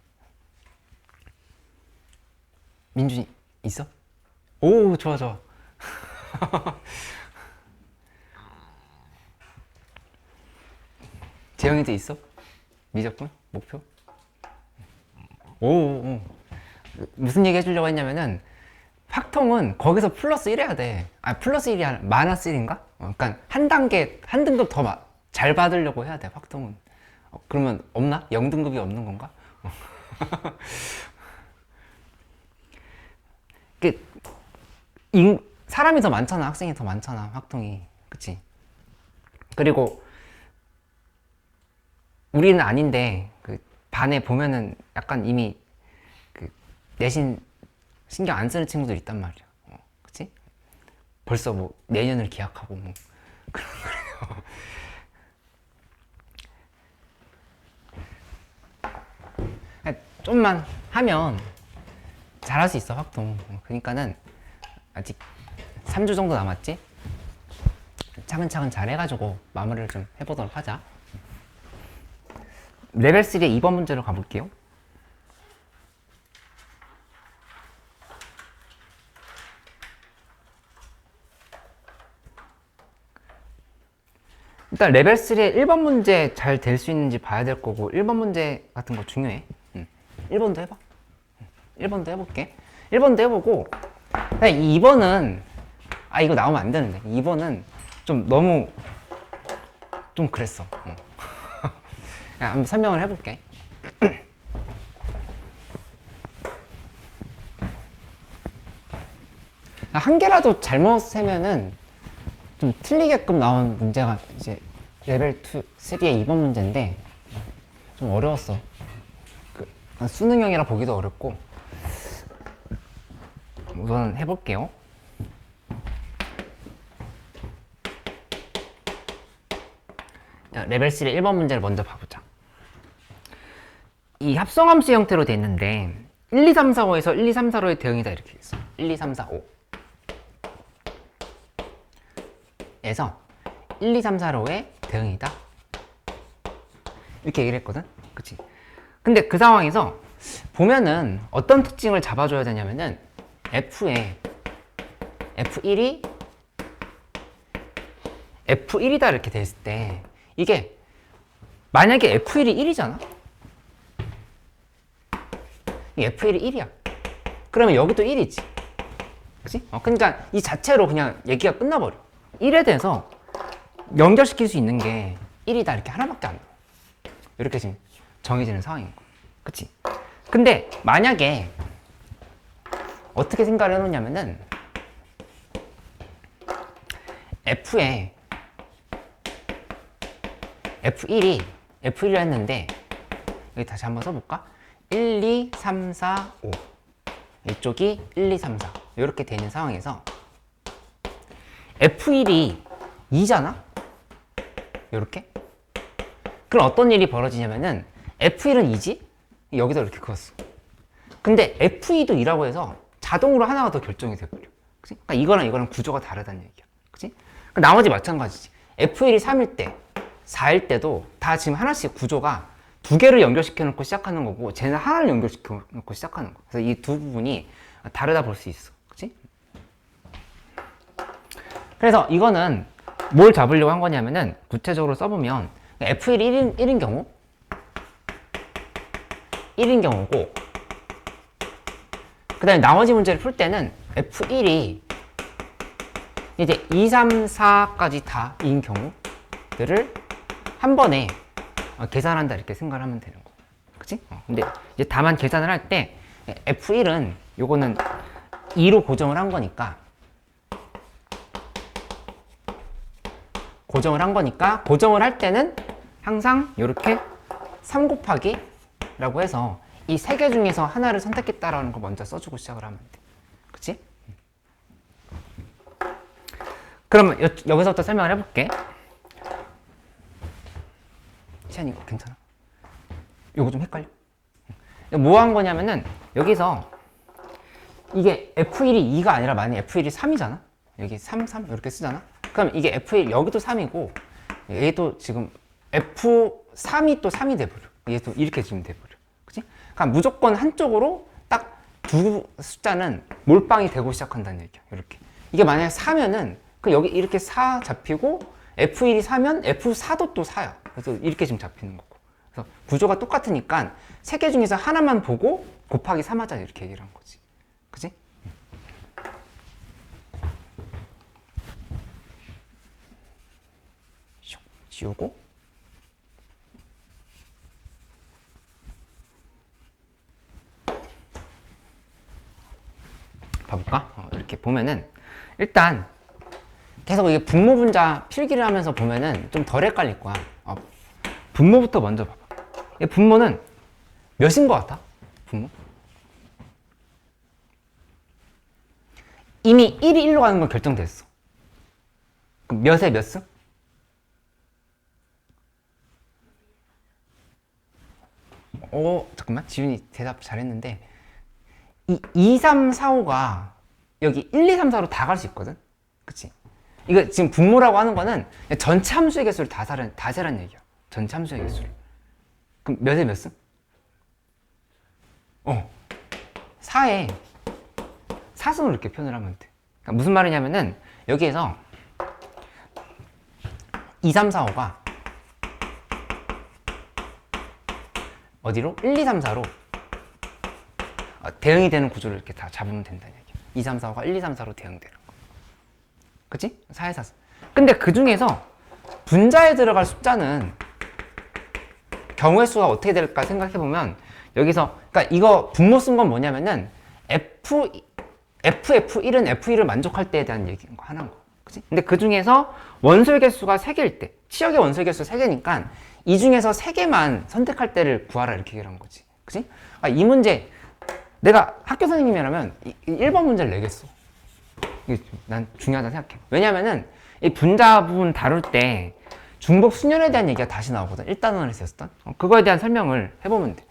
A: 민준이 있어? 오, 좋아 좋아. 재영이도 있어? 미적분 목표? 오. 무슨 얘기 해주려고 했냐면은 확통은 거기서 플러스 1 해야 돼. 플러스 1이 아니라 마이너스 1인가? 그러니까 한 단계, 한 등급 더 잘 받으려고 해야 돼, 확통은. 그러면 없나? 0등급이 없는 건가? 사람이 더 많잖아, 학생이 더 많잖아, 확통이. 그치? 그리고 우리는 아닌데, 반에 보면은 약간 이미 내신 신경 안 쓰는 친구들 있단 말이야. 그치? 벌써 뭐 내년을 기약하고 뭐 그런 거예요. 좀만 하면 잘할 수 있어, 확통. 그러니까는 아직 3주 정도 남았지? 차근차근 잘 해가지고 마무리를 좀 해보도록 하자. 레벨 3의 2번 문제로 가볼게요. 일단 레벨 3의 1번 문제 잘 될 수 있는지 봐야 될 거고 1번 문제 같은 거 중요해. 1번도 해봐. 1번도 해볼게. 1번도 해보고 2번은 이거 나오면 안 되는데 2번은 좀 너무 좀 그랬어. 한번 설명을 해볼게. 한 개라도 잘못 세면은 좀 틀리게끔 나온 문제가 이제 레벨 2, 3의 2번 문제인데 좀 어려웠어. 수능형이라 보기도 어렵고. 우선 해볼게요. 레벨 3의 1번 문제를 먼저 봐보자. 이 합성함수 형태로 돼 있는데 1, 2, 3, 4, 5에서 1, 2, 3, 4로의 대응이다 이렇게 돼 있어. 1, 2, 3, 4, 5 에서 1, 2, 3, 4로의 대응이다 이렇게 얘기를 했거든. 그치? 근데 그 상황에서 보면은 어떤 특징을 잡아줘야 되냐면은 F에 F1이 F1이다 이렇게 돼 있을 때 이게 만약에 F1이 1이잖아? 이 F1이 1이야. 그러면 여기도 1이지. 그치? 그러니까 이 자체로 그냥 얘기가 끝나버려. 1에 대해서 연결시킬 수 있는 게 1이다 이렇게 하나밖에 안 나와. 이렇게 지금 정해지는 상황인 거야. 그치? 근데 만약에 어떻게 생각을 해놓냐면은 F에 F1이라 했는데 여기 다시 한번 써볼까? 1, 2, 3, 4, 5 이쪽이 1, 2, 3, 4 이렇게 되는 상황에서 F1이 2잖아? 이렇게? 그럼 어떤 일이 벌어지냐면은 F1은 2지? 여기다 이렇게 그었어. 근데 F2도 2라고 해서 자동으로 하나가 더 결정이 돼버려. 그치? 그러니까 이거랑 구조가 다르다는 얘기야. 그치? 나머지 마찬가지지. F1이 3일 때, 4일 때도 다 지금 하나씩 구조가 두 개를 연결시켜 놓고 시작하는 거고 쟤는 하나를 연결시켜 놓고 시작하는 거. 그래서 이 두 부분이 다르다 볼 수 있어. 그치? 그래서 이거는 뭘 잡으려고 한 거냐면은 구체적으로 써보면 F1이 1인 경우 1인 경우고 그 다음에 나머지 문제를 풀 때는 F1이 이제 2, 3, 4까지 다 2인 경우들을 한 번에 계산한다 이렇게 생각을 하면 되는 거. 그치? 근데 이제 다만 계산을 할 때 F1은 요거는 2로 고정을 한 거니까 고정을 할 때는 항상 이렇게 3 곱하기 라고 해서 이 세 개 중에서 하나를 선택했다라는 거 먼저 써주고 시작을 하면 돼. 그치? 그러면 여기서부터 설명을 해볼게. 시안이 이거 괜찮아? 요거 좀 헷갈려? 뭐 한 거냐면은 여기서 이게 F1이 2가 아니라 만약에 F1이 3이잖아? 여기 3, 3 이렇게 쓰잖아? 그럼 이게 F1 여기도 3이고 얘도 지금 F3이 또 3이 돼버려. 얘도 이렇게 지금 돼버려. 그치? 그러니까 무조건 한쪽으로 딱 두 숫자는 몰빵이 되고 시작한다는 얘기야. 이렇게. 이게 만약에 4면은 그 여기 이렇게 4 잡히고 F1이 4면 F4도 또 4야. 그래서 이렇게 지금 잡히는 거고. 그래서 구조가 똑같으니까 세 개 중에서 하나만 보고 곱하기 3 하자 이렇게 얘기를 한 거지. 그치? 지우고 봐볼까? 이렇게 보면은 일단 계속 이게 분모 분자 필기를 하면서 보면은 좀 덜 헷갈릴 거야. 분모부터 먼저 봐봐. 이 분모는 몇인 것 같아? 분모? 이미 1이 1로 가는 건 결정됐어. 그럼 몇에 몇 승? 잠깐만. 지윤이 대답 잘했는데 2, 3, 4, 5가 여기 1, 2, 3, 4로 다 갈 수 있거든? 그치? 이거 지금 분모라고 하는 거는 전체 함수의 개수를 다 세라는 얘기야. 전체 함수의 개수를. 그럼 몇에 몇 승? 4에 4승을 이렇게 표현을 하면 돼. 그러니까 무슨 말이냐면은 여기에서 2, 3, 4, 5가 어디로? 1, 2, 3, 4로 대응이 되는 구조를 이렇게 다 잡으면 된다는 얘기야. 2, 3, 4, 5가 1, 2, 3, 4로 대응되는 거. 그치? 4에 4. 근데 그 중에서 분자에 들어갈 숫자는 경우의 수가 어떻게 될까 생각해보면 여기서, 그러니까 이거 분모 쓴 건 뭐냐면은 FF1은 F1을 만족할 때에 대한 얘기인 거, 하나인 거. 그치? 근데 그 중에서 원소의 개수가 3개일 때, 치역의 원소의 개수 3개니까 이 중에서 3개만 선택할 때를 구하라 이렇게 얘기를 한 거지. 그치? 이 문제, 내가 학교 선생님이라면 1번 문제를 내겠어. 이게 난 중요하다 생각해. 왜냐면은 이 분자 부분 다룰 때 중복 순열에 대한 얘기가 다시 나오거든. 1단원에서 했었던. 그거에 대한 설명을 해보면 돼.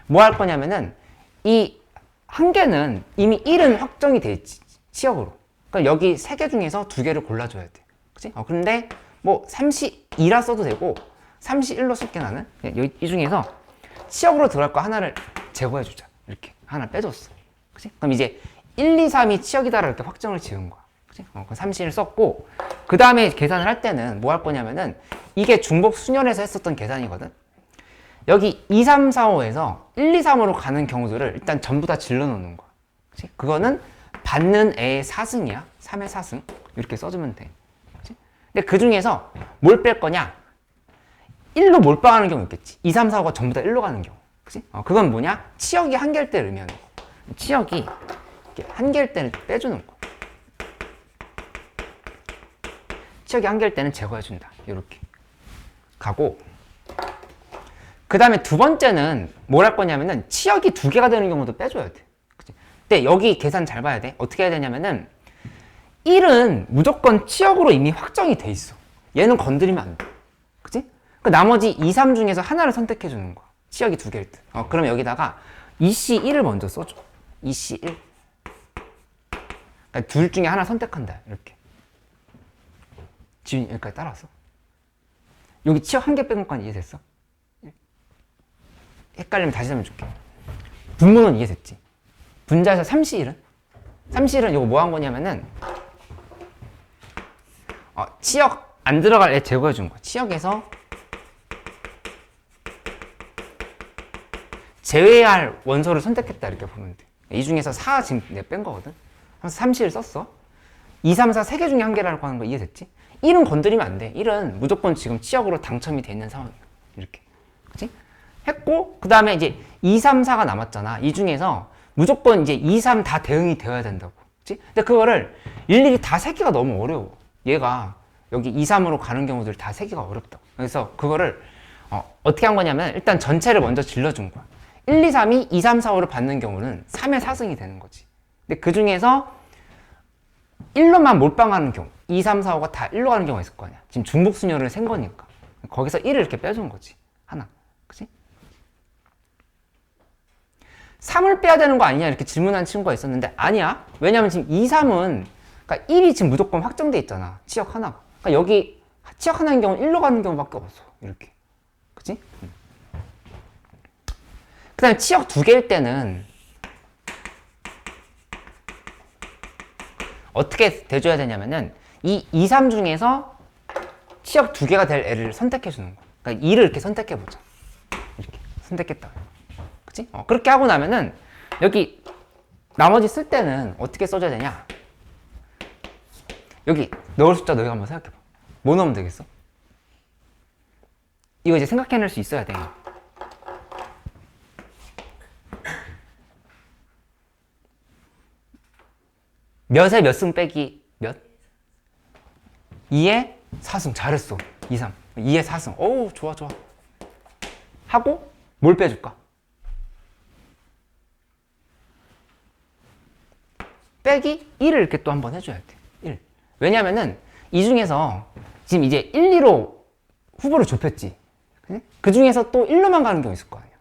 A: 뭐 할 거냐면은 이 한 개는 이미 1은 확정이 돼 있지. 치역으로. 그러니까 여기 3개 중에서 2개를 골라줘야 돼. 그치? 근데 뭐 3시2라 써도 되고 3시1로 쓸게 나는. 여기 이 중에서 치역으로 들어갈 거 하나를 제거해주자. 이렇게. 하나 빼줬어. 그치? 그럼 이제 1, 2, 3이 치역이다라고 이렇게 확정을 지은 거야. 그치? 그럼 3시를 썼고, 그 다음에 계산을 할 때는 뭐 할 거냐면은 이게 중복 순열에서 했었던 계산이거든. 여기 2, 3, 4, 5에서 1, 2, 3으로 가는 경우들을 일단 전부 다 질러 놓는 거야. 그치? 그거는 받는 애의 4승이야. 3의 4승. 이렇게 써주면 돼. 그치? 근데 그 중에서 뭘 뺄 거냐? 1로 몰빵하는 경우 있겠지. 2, 3, 4, 5가 전부 다 1로 가는 경우. 그치? 그건 뭐냐? 치역이 한 개일 때를 의미하는 거. 치역이 한 개일 때는 빼주는 거. 치역이 한 개일 때는 제거해준다. 이렇게 가고, 그 다음에 두 번째는 뭘 할 거냐면은 치역이 2개가 되는 경우도 빼줘야 돼. 그치? 근데 여기 계산 잘 봐야 돼. 어떻게 해야 되냐면은 1은 무조건 치역으로 이미 확정이 돼 있어. 얘는 건드리면 안 돼. 그치? 그 나머지 2, 3 중에서 하나를 선택해 주는 거야. 치역이 2개일 때. 그러면 여기다가 2C1을 먼저 써줘. 2C1. 그러니까 둘 중에 하나 선택한다. 이렇게. 지훈이 여기까지 따라왔어? 여기 치역 한 개 뺀 것까지 이해됐어? 헷갈리면 다시 설명해줄게. 분모는 이해됐지? 분자에서 3C1은? 3C1은 이거 뭐 한 거냐면은 치역 안 들어갈 애 제거해 준 거야. 치역에서 제외할 원소를 선택했다 이렇게 보면 돼. 이 중에서 4 지금 내가 뺀 거거든. 그래서 3C를 썼어. 2, 3, 4 세 개 중에 한 개라고 하는 거 이해됐지? 1은 건드리면 안 돼. 1은 무조건 지금 치역으로 당첨이 돼 있는 상황이야. 이렇게. 그치? 했고, 그 다음에 이제 2, 3, 4가 남았잖아. 이 중에서 무조건 이제 2, 3 다 대응이 되어야 된다고. 그치? 근데 그거를 일일이 다 세기가 너무 어려워. 얘가 여기 2, 3으로 가는 경우들 다 세기가 어렵다고. 그래서 그거를 어떻게 한 거냐면 일단 전체를 먼저 질러준 거야. 1, 2, 3이 2, 3, 4, 5를 받는 경우는 3의 4승이 되는 거지. 근데 그 중에서 1로만 몰빵하는 경우, 2, 3, 4, 5가 다 1로 가는 경우가 있을 거 아니야. 지금 중복순열을 센 거니까. 거기서 1을 이렇게 빼준 거지. 하나. 그치? 3을 빼야 되는 거 아니냐 이렇게 질문한 친구가 있었는데 아니야. 왜냐면 지금 2, 3은 그러니까 1이 지금 무조건 확정돼 있잖아. 치역 하나가. 그러니까 여기 치역 하나인 경우는 1로 가는 경우밖에 없어. 이렇게. 그치? 그 다음에 치역 2개일 때는 어떻게 대줘야 되냐면은 이 2, 3 중에서 치역 2개가 될 애를 선택해 주는 거야. 그러니까 2를 이렇게 선택해 보자. 이렇게 선택했다. 그치? 그렇게 하고 나면은 여기 나머지 쓸 때는 어떻게 써줘야 되냐? 여기 넣을 숫자 너희가 한번 생각해봐. 뭐 넣으면 되겠어? 이거 이제 생각해낼 수 있어야 돼. 몇에 몇 승 빼기 몇? 2에 4승. 잘했어. 2, 3. 2에 4승. 어우, 좋아, 좋아. 하고 뭘 빼줄까? 빼기 1을 이렇게 또 한번 해줘야 돼. 1. 왜냐면은 이 중에서 지금 이제 1, 2로 후보를 좁혔지. 그 중에서 또 1로만 가는 경우 있을 거 아니야.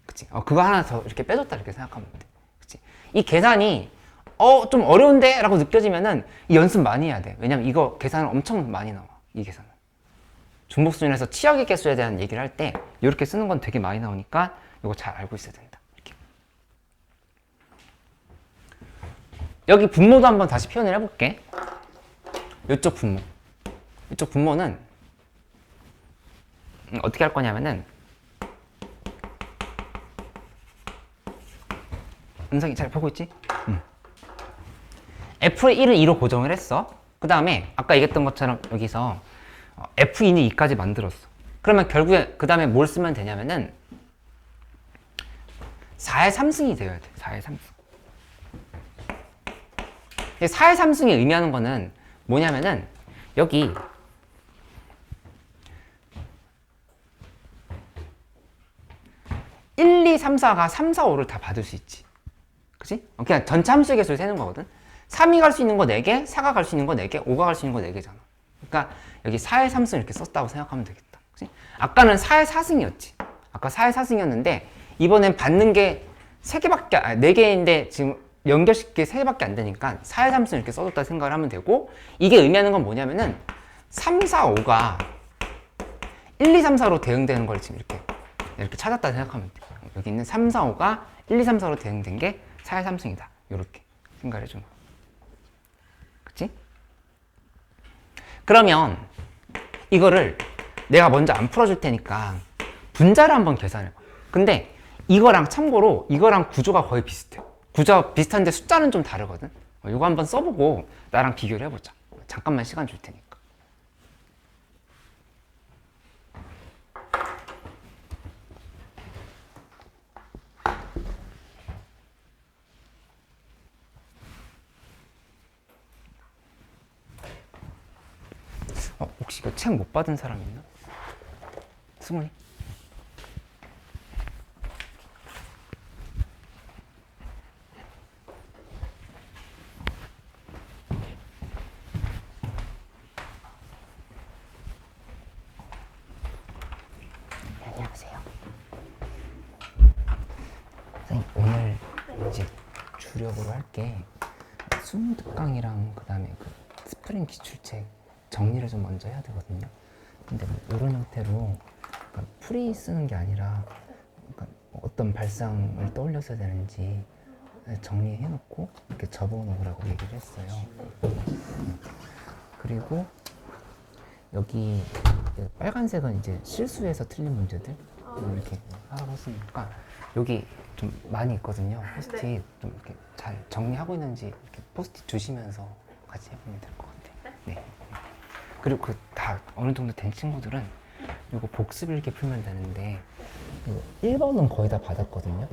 A: 그치? 그거 하나 더 이렇게 빼줬다 이렇게 생각하면 돼. 그치? 이 계산이 좀 어려운데? 라고 느껴지면은 이 연습 많이 해야 돼. 왜냐면 이거 계산은 엄청 많이 나와. 이 계산은. 중복순열에서 치역의 개수에 대한 얘기를 할 때 이렇게 쓰는 건 되게 많이 나오니까 이거 잘 알고 있어야 된다. 이렇게. 여기 분모도 한번 다시 표현을 해볼게. 이쪽 분모. 이쪽 분모는 어떻게 할 거냐면은 은성이 잘 보고 있지? F의 1은 2로 고정을 했어. 그 다음에 아까 얘기했던 것처럼 여기서 F2는 2까지 만들었어. 그러면 결국에 그 다음에 뭘 쓰면 되냐면은 4의 3승이 되어야 돼. 4의 3승. 4의 3승이 의미하는 거는 뭐냐면은 여기 (1, 2, 3, 4가 3, 4, 5를 다 받을 수 있지. 그치? 그냥 전체 함수의 개수를 세는 거거든. 3이 갈 수 있는 거 4개, 4가 갈 수 있는 거 4개, 5가 갈 수 있는 거 4개잖아. 그러니까 여기 4의 3승 이렇게 썼다고 생각하면 되겠다. 그치? 아까는 4의 4승이었지. 아까 4의 4승이었는데 이번엔 받는 게 3개밖에, 4개인데 지금 연결시키기 3개밖에 안 되니까 4의 3승 이렇게 써줬다 생각을 하면 되고, 이게 의미하는 건 뭐냐면은 3, 4, 5가 1, 2, 3, 4로 대응되는 걸 지금 이렇게 찾았다 생각하면 돼. 여기 있는 3, 4, 5가 1, 2, 3, 4로 대응된 게 4의 3승이다. 이렇게 생각을 해주는 거야. 그치? 그러면 이거를 내가 먼저 안 풀어줄 테니까 분자를 한번 계산해봐. 근데 이거랑 참고로 이거랑 구조가 거의 비슷해. 구조가 비슷한데 숫자는 좀 다르거든. 이거 한번 써보고 나랑 비교를 해보자. 잠깐만 시간 줄 테니까. 혹시 이거 책 못 받은 사람 있나? 승훈이? 안녕하세요. 선생님, 오늘 이제 주력으로 할게 수능특강이랑 그 다음에 그 스프링 기출책 정리를 좀 먼저 해야 되거든요. 근데 뭐 이런 형태로 그러니까 풀이 쓰는 게 아니라 그러니까 어떤 발상을 떠올려서 되는지 정리해놓고 이렇게 접어놓으라고 얘기를 했어요. 그리고 여기 빨간색은 이제 실수해서 틀린 문제들 이렇게 하라고 했으니까 여기 좀 많이 있거든요. 포스트잇 좀 이렇게 잘 정리하고 있는지 이렇게 포스트잇 주시면서 같이 해보면 될 것 같아요. 네. 그리고 그 다 어느 정도 된 친구들은 이거 복습 읽기 풀면 되는데 1번은 거의 다 받았거든요.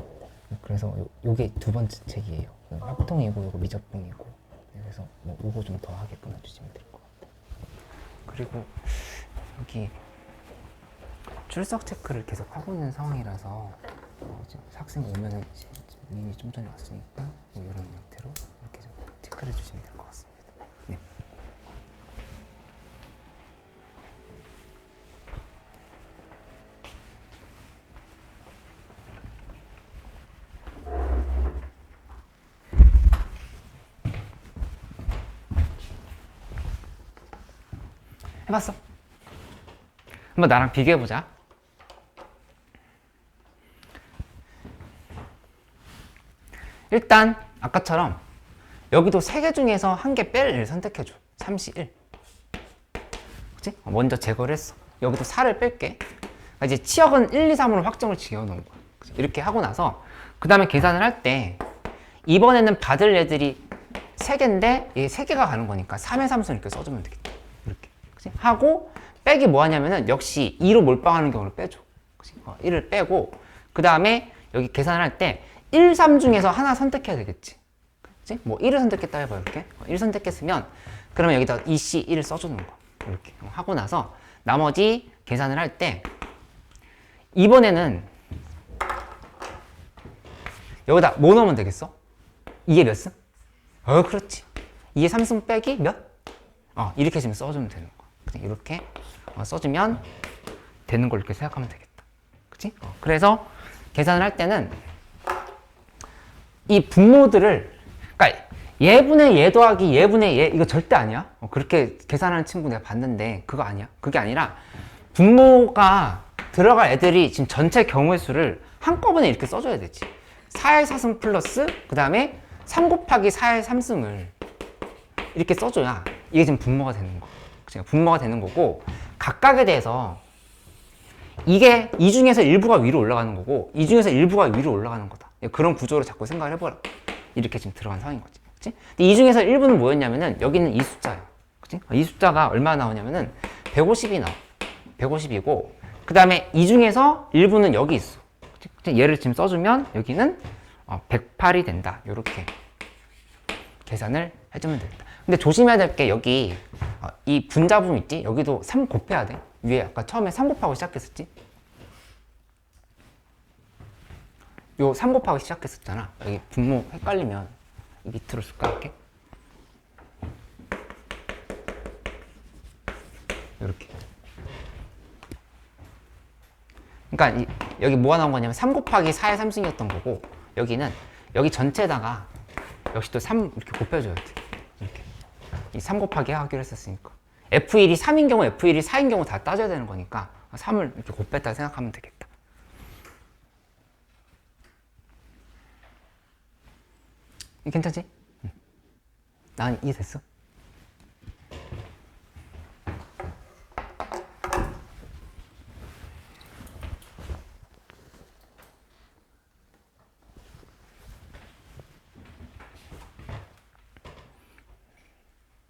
A: 그래서 요게 두 번째 책이에요. 합동이고 요거 미적분이고. 그래서 뭐 요거 좀 더 하게 끊어주시면 될 것 같아요. 그리고 여기 출석 체크를 계속 하고 있는 상황이라서 지금 학생 오면은 이미 좀 전에 왔으니까 뭐 이런 형태로 이렇게 좀 체크를 해주시면 될 것 같습니다. 네. 해봤어? 한번 나랑 비교해보자. 일단 아까처럼 여기도 3개 중에서 한 개 뺄 선택해줘. 3시 1. 그치? 먼저 제거를 했어. 여기도 4를 뺄게. 그러니까 이제 치역은 1, 2, 3으로 확정을 지어놓은 거야. 이렇게 하고 나서 그 다음에 계산을 할 때 이번에는 받을 애들이 3개인데 얘 3개가 가는 거니까 3의 3승 이렇게 써주면 되겠다. 이렇게. 그치? 하고 빼기 뭐 하냐면은 역시 2로 몰빵하는 경우를 빼줘. 그치? 1을 빼고 그 다음에 여기 계산을 할 때 1, 3 중에서 하나 선택해야 되겠지. 그치? 뭐 1을 선택했다 해봐. 이렇게 1 선택했으면 그러면 여기다 2C 1을 써주는 거. 이렇게 하고 나서 나머지 계산을 할 때 이번에는 여기다 뭐 넣으면 되겠어? 2의 몇 승? 그렇지. 2의 3승 빼기 몇? 이렇게 지금 써주면 되는 거야. 이렇게 써주면 되는 걸 이렇게 생각하면 되겠다. 그치? 그래서 계산을 할 때는 이 분모들을, 그러니까 예분의 예 더하기 예분의 예, 이거 절대 아니야. 그렇게 계산하는 친구 내가 봤는데 그거 아니야. 그게 아니라 분모가 들어갈 애들이 지금 전체 경우의 수를 한꺼번에 이렇게 써줘야 되지. 4의 4승 플러스 그 다음에 3 곱하기 4의 3승을 이렇게 써줘야 이게 지금 분모가 되는 거. 그치? 분모가 되는 거고, 각각에 대해서 이게 이 중에서 일부가 위로 올라가는 거고 이 중에서 일부가 위로 올라가는 거다. 그런 구조로 자꾸 생각을 해보라. 이렇게 지금 들어간 상황인 거지. 그치? 근데 이 중에서 일부는 뭐였냐면은 여기는 이 숫자예요. 그치? 이 숫자가 얼마나 나오냐면은 150이 나와. 150이고 그 다음에 이 중에서 일부는 여기 있어. 그치? 얘를 지금 써주면 여기는 108이 된다. 요렇게 계산을 해주면 된다. 근데 조심해야 될 게 여기 이 분자분 있지? 여기도 3 곱해야 돼. 위에 아까 처음에 3 곱하고 시작했었지? 요 3 곱하고 시작했었잖아. 여기 분모 헷갈리면 밑으로 쓸까 이렇게? 이렇게. 그러니까 여기 뭐가 나온 거냐면 3 곱하기 4의 3승이었던 거고 여기는 여기 전체에다가 역시 또 3 이렇게 곱해줘야 돼. 이렇게. 이 3 곱하기 하기로 했었으니까. F1이 3인 경우, F1이 4인 경우 다 따져야 되는 거니까 3을 이렇게 곱했다 생각하면 되겠다. 괜찮지? 응. 난 이해됐어?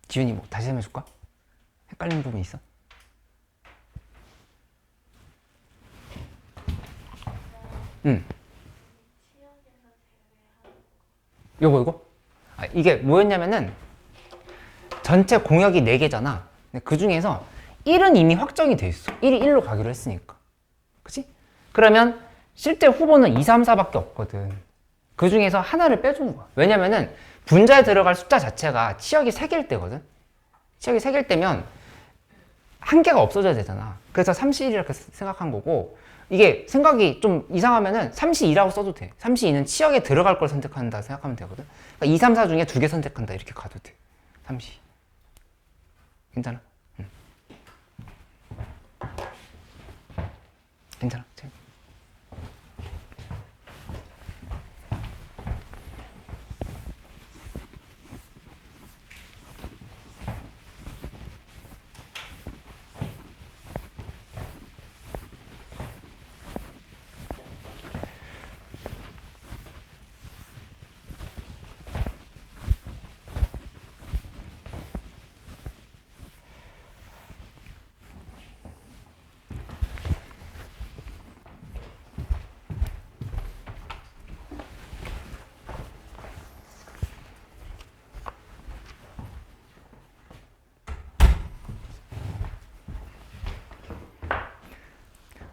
A: 지윤이 뭐 다시 해줄까? 헷갈리는 부분 있어? 응. 요거? 이게 뭐였냐면은 전체 공역이 4개잖아. 근데 그 중에서 1은 이미 확정이 돼 있어. 1이 1로 가기로 했으니까. 그치? 그러면 실제 후보는 2, 3, 4밖에 없거든. 그 중에서 하나를 빼주는 거야. 왜냐면은 분자에 들어갈 숫자 자체가 치역이 3개일 때거든. 치역이 3개일 때면 한 개가 없어져야 되잖아. 그래서 3C1 이렇게 생각한 거고 이게 생각이 좀 이상하면은 3C2라고 써도 돼. 3C2는 치역에 들어갈 걸 선택한다 생각하면 되거든. 그러니까 2, 3, 4 중에 2개 선택한다 이렇게 가도 돼. 3C. 괜찮아? 응. 괜찮아?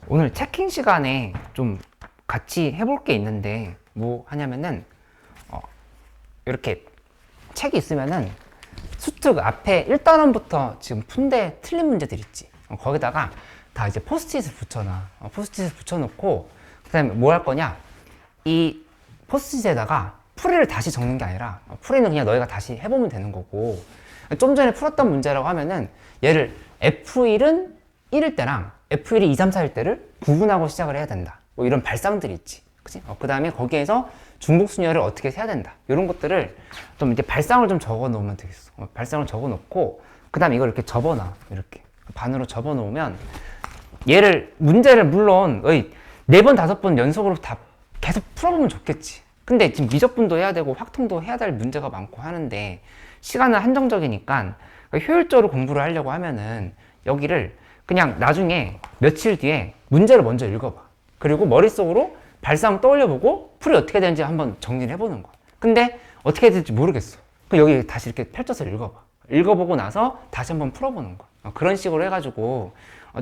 A: 오늘 체킹 시간에 좀 같이 해볼 게 있는데 뭐 하냐면은 이렇게 책이 있으면은 수특 앞에 1단원부터 지금 푼데 틀린 문제들 있지. 거기다가 다 이제 포스트잇을 붙여놔. 포스트잇을 붙여놓고 그다음에 뭐 할 거냐? 이 포스트잇에다가 풀이를 다시 적는 게 아니라 풀이는 그냥 너희가 다시 해보면 되는 거고 좀 전에 풀었던 문제라고 하면은 얘를 F1은 1일 때랑 F1이 2, 3, 4일 때를 구분하고 시작을 해야 된다. 뭐 이런 발상들이 있지. 그치? 그 다음에 거기에서 중복순열을 어떻게 해야 된다. 이런 것들을 좀 이제 발상을 좀 적어 놓으면 되겠어. 발상을 적어 놓고, 그 다음에 이걸 이렇게 접어놔. 이렇게. 반으로 접어 놓으면, 얘를, 문제를 물론, 4번, 5번 연속으로 다 계속 풀어보면 좋겠지. 근데 지금 미적분도 해야 되고, 확통도 해야 될 문제가 많고 하는데, 시간은 한정적이니까, 효율적으로 공부를 하려고 하면은, 여기를 그냥 나중에 며칠 뒤에 문제를 먼저 읽어봐. 그리고 머릿속으로 발상 떠올려보고 풀이 어떻게 되는지 한번 정리를 해보는 거야. 근데 어떻게 될지 모르겠어. 그럼 여기 다시 이렇게 펼쳐서 읽어봐. 읽어보고 나서 다시 한번 풀어보는 거야. 그런 식으로 해가지고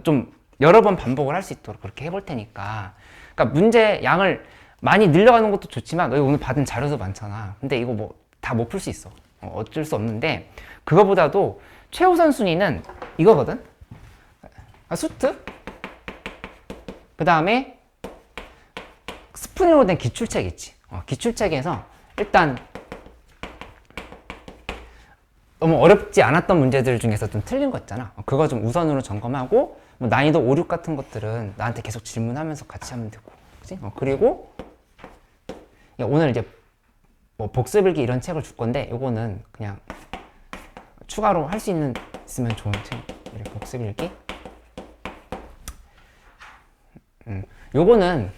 A: 좀 여러 번 반복을 할 수 있도록 그렇게 해볼 테니까. 그러니까 문제 양을 많이 늘려가는 것도 좋지만 너희 오늘 받은 자료도 많잖아. 근데 이거 뭐 다 못 풀 수 있어. 어쩔 수 없는데 그거보다도 최우선 순위는 이거거든. 수트, 그 다음에 스프링으로 된 기출책 있지. 기출책에서 일단 너무 어렵지 않았던 문제들 중에서 좀 틀린 거 있잖아. 그거 좀 우선으로 점검하고 뭐 난이도 5, 6 같은 것들은 나한테 계속 질문하면서 같이 하면 되고, 그치? 그리고 오늘 이제 뭐 복습일기 이런 책을 줄 건데 이거는 그냥 추가로 할 수 있으면 좋은 책. 이렇게 복습일기. 요거는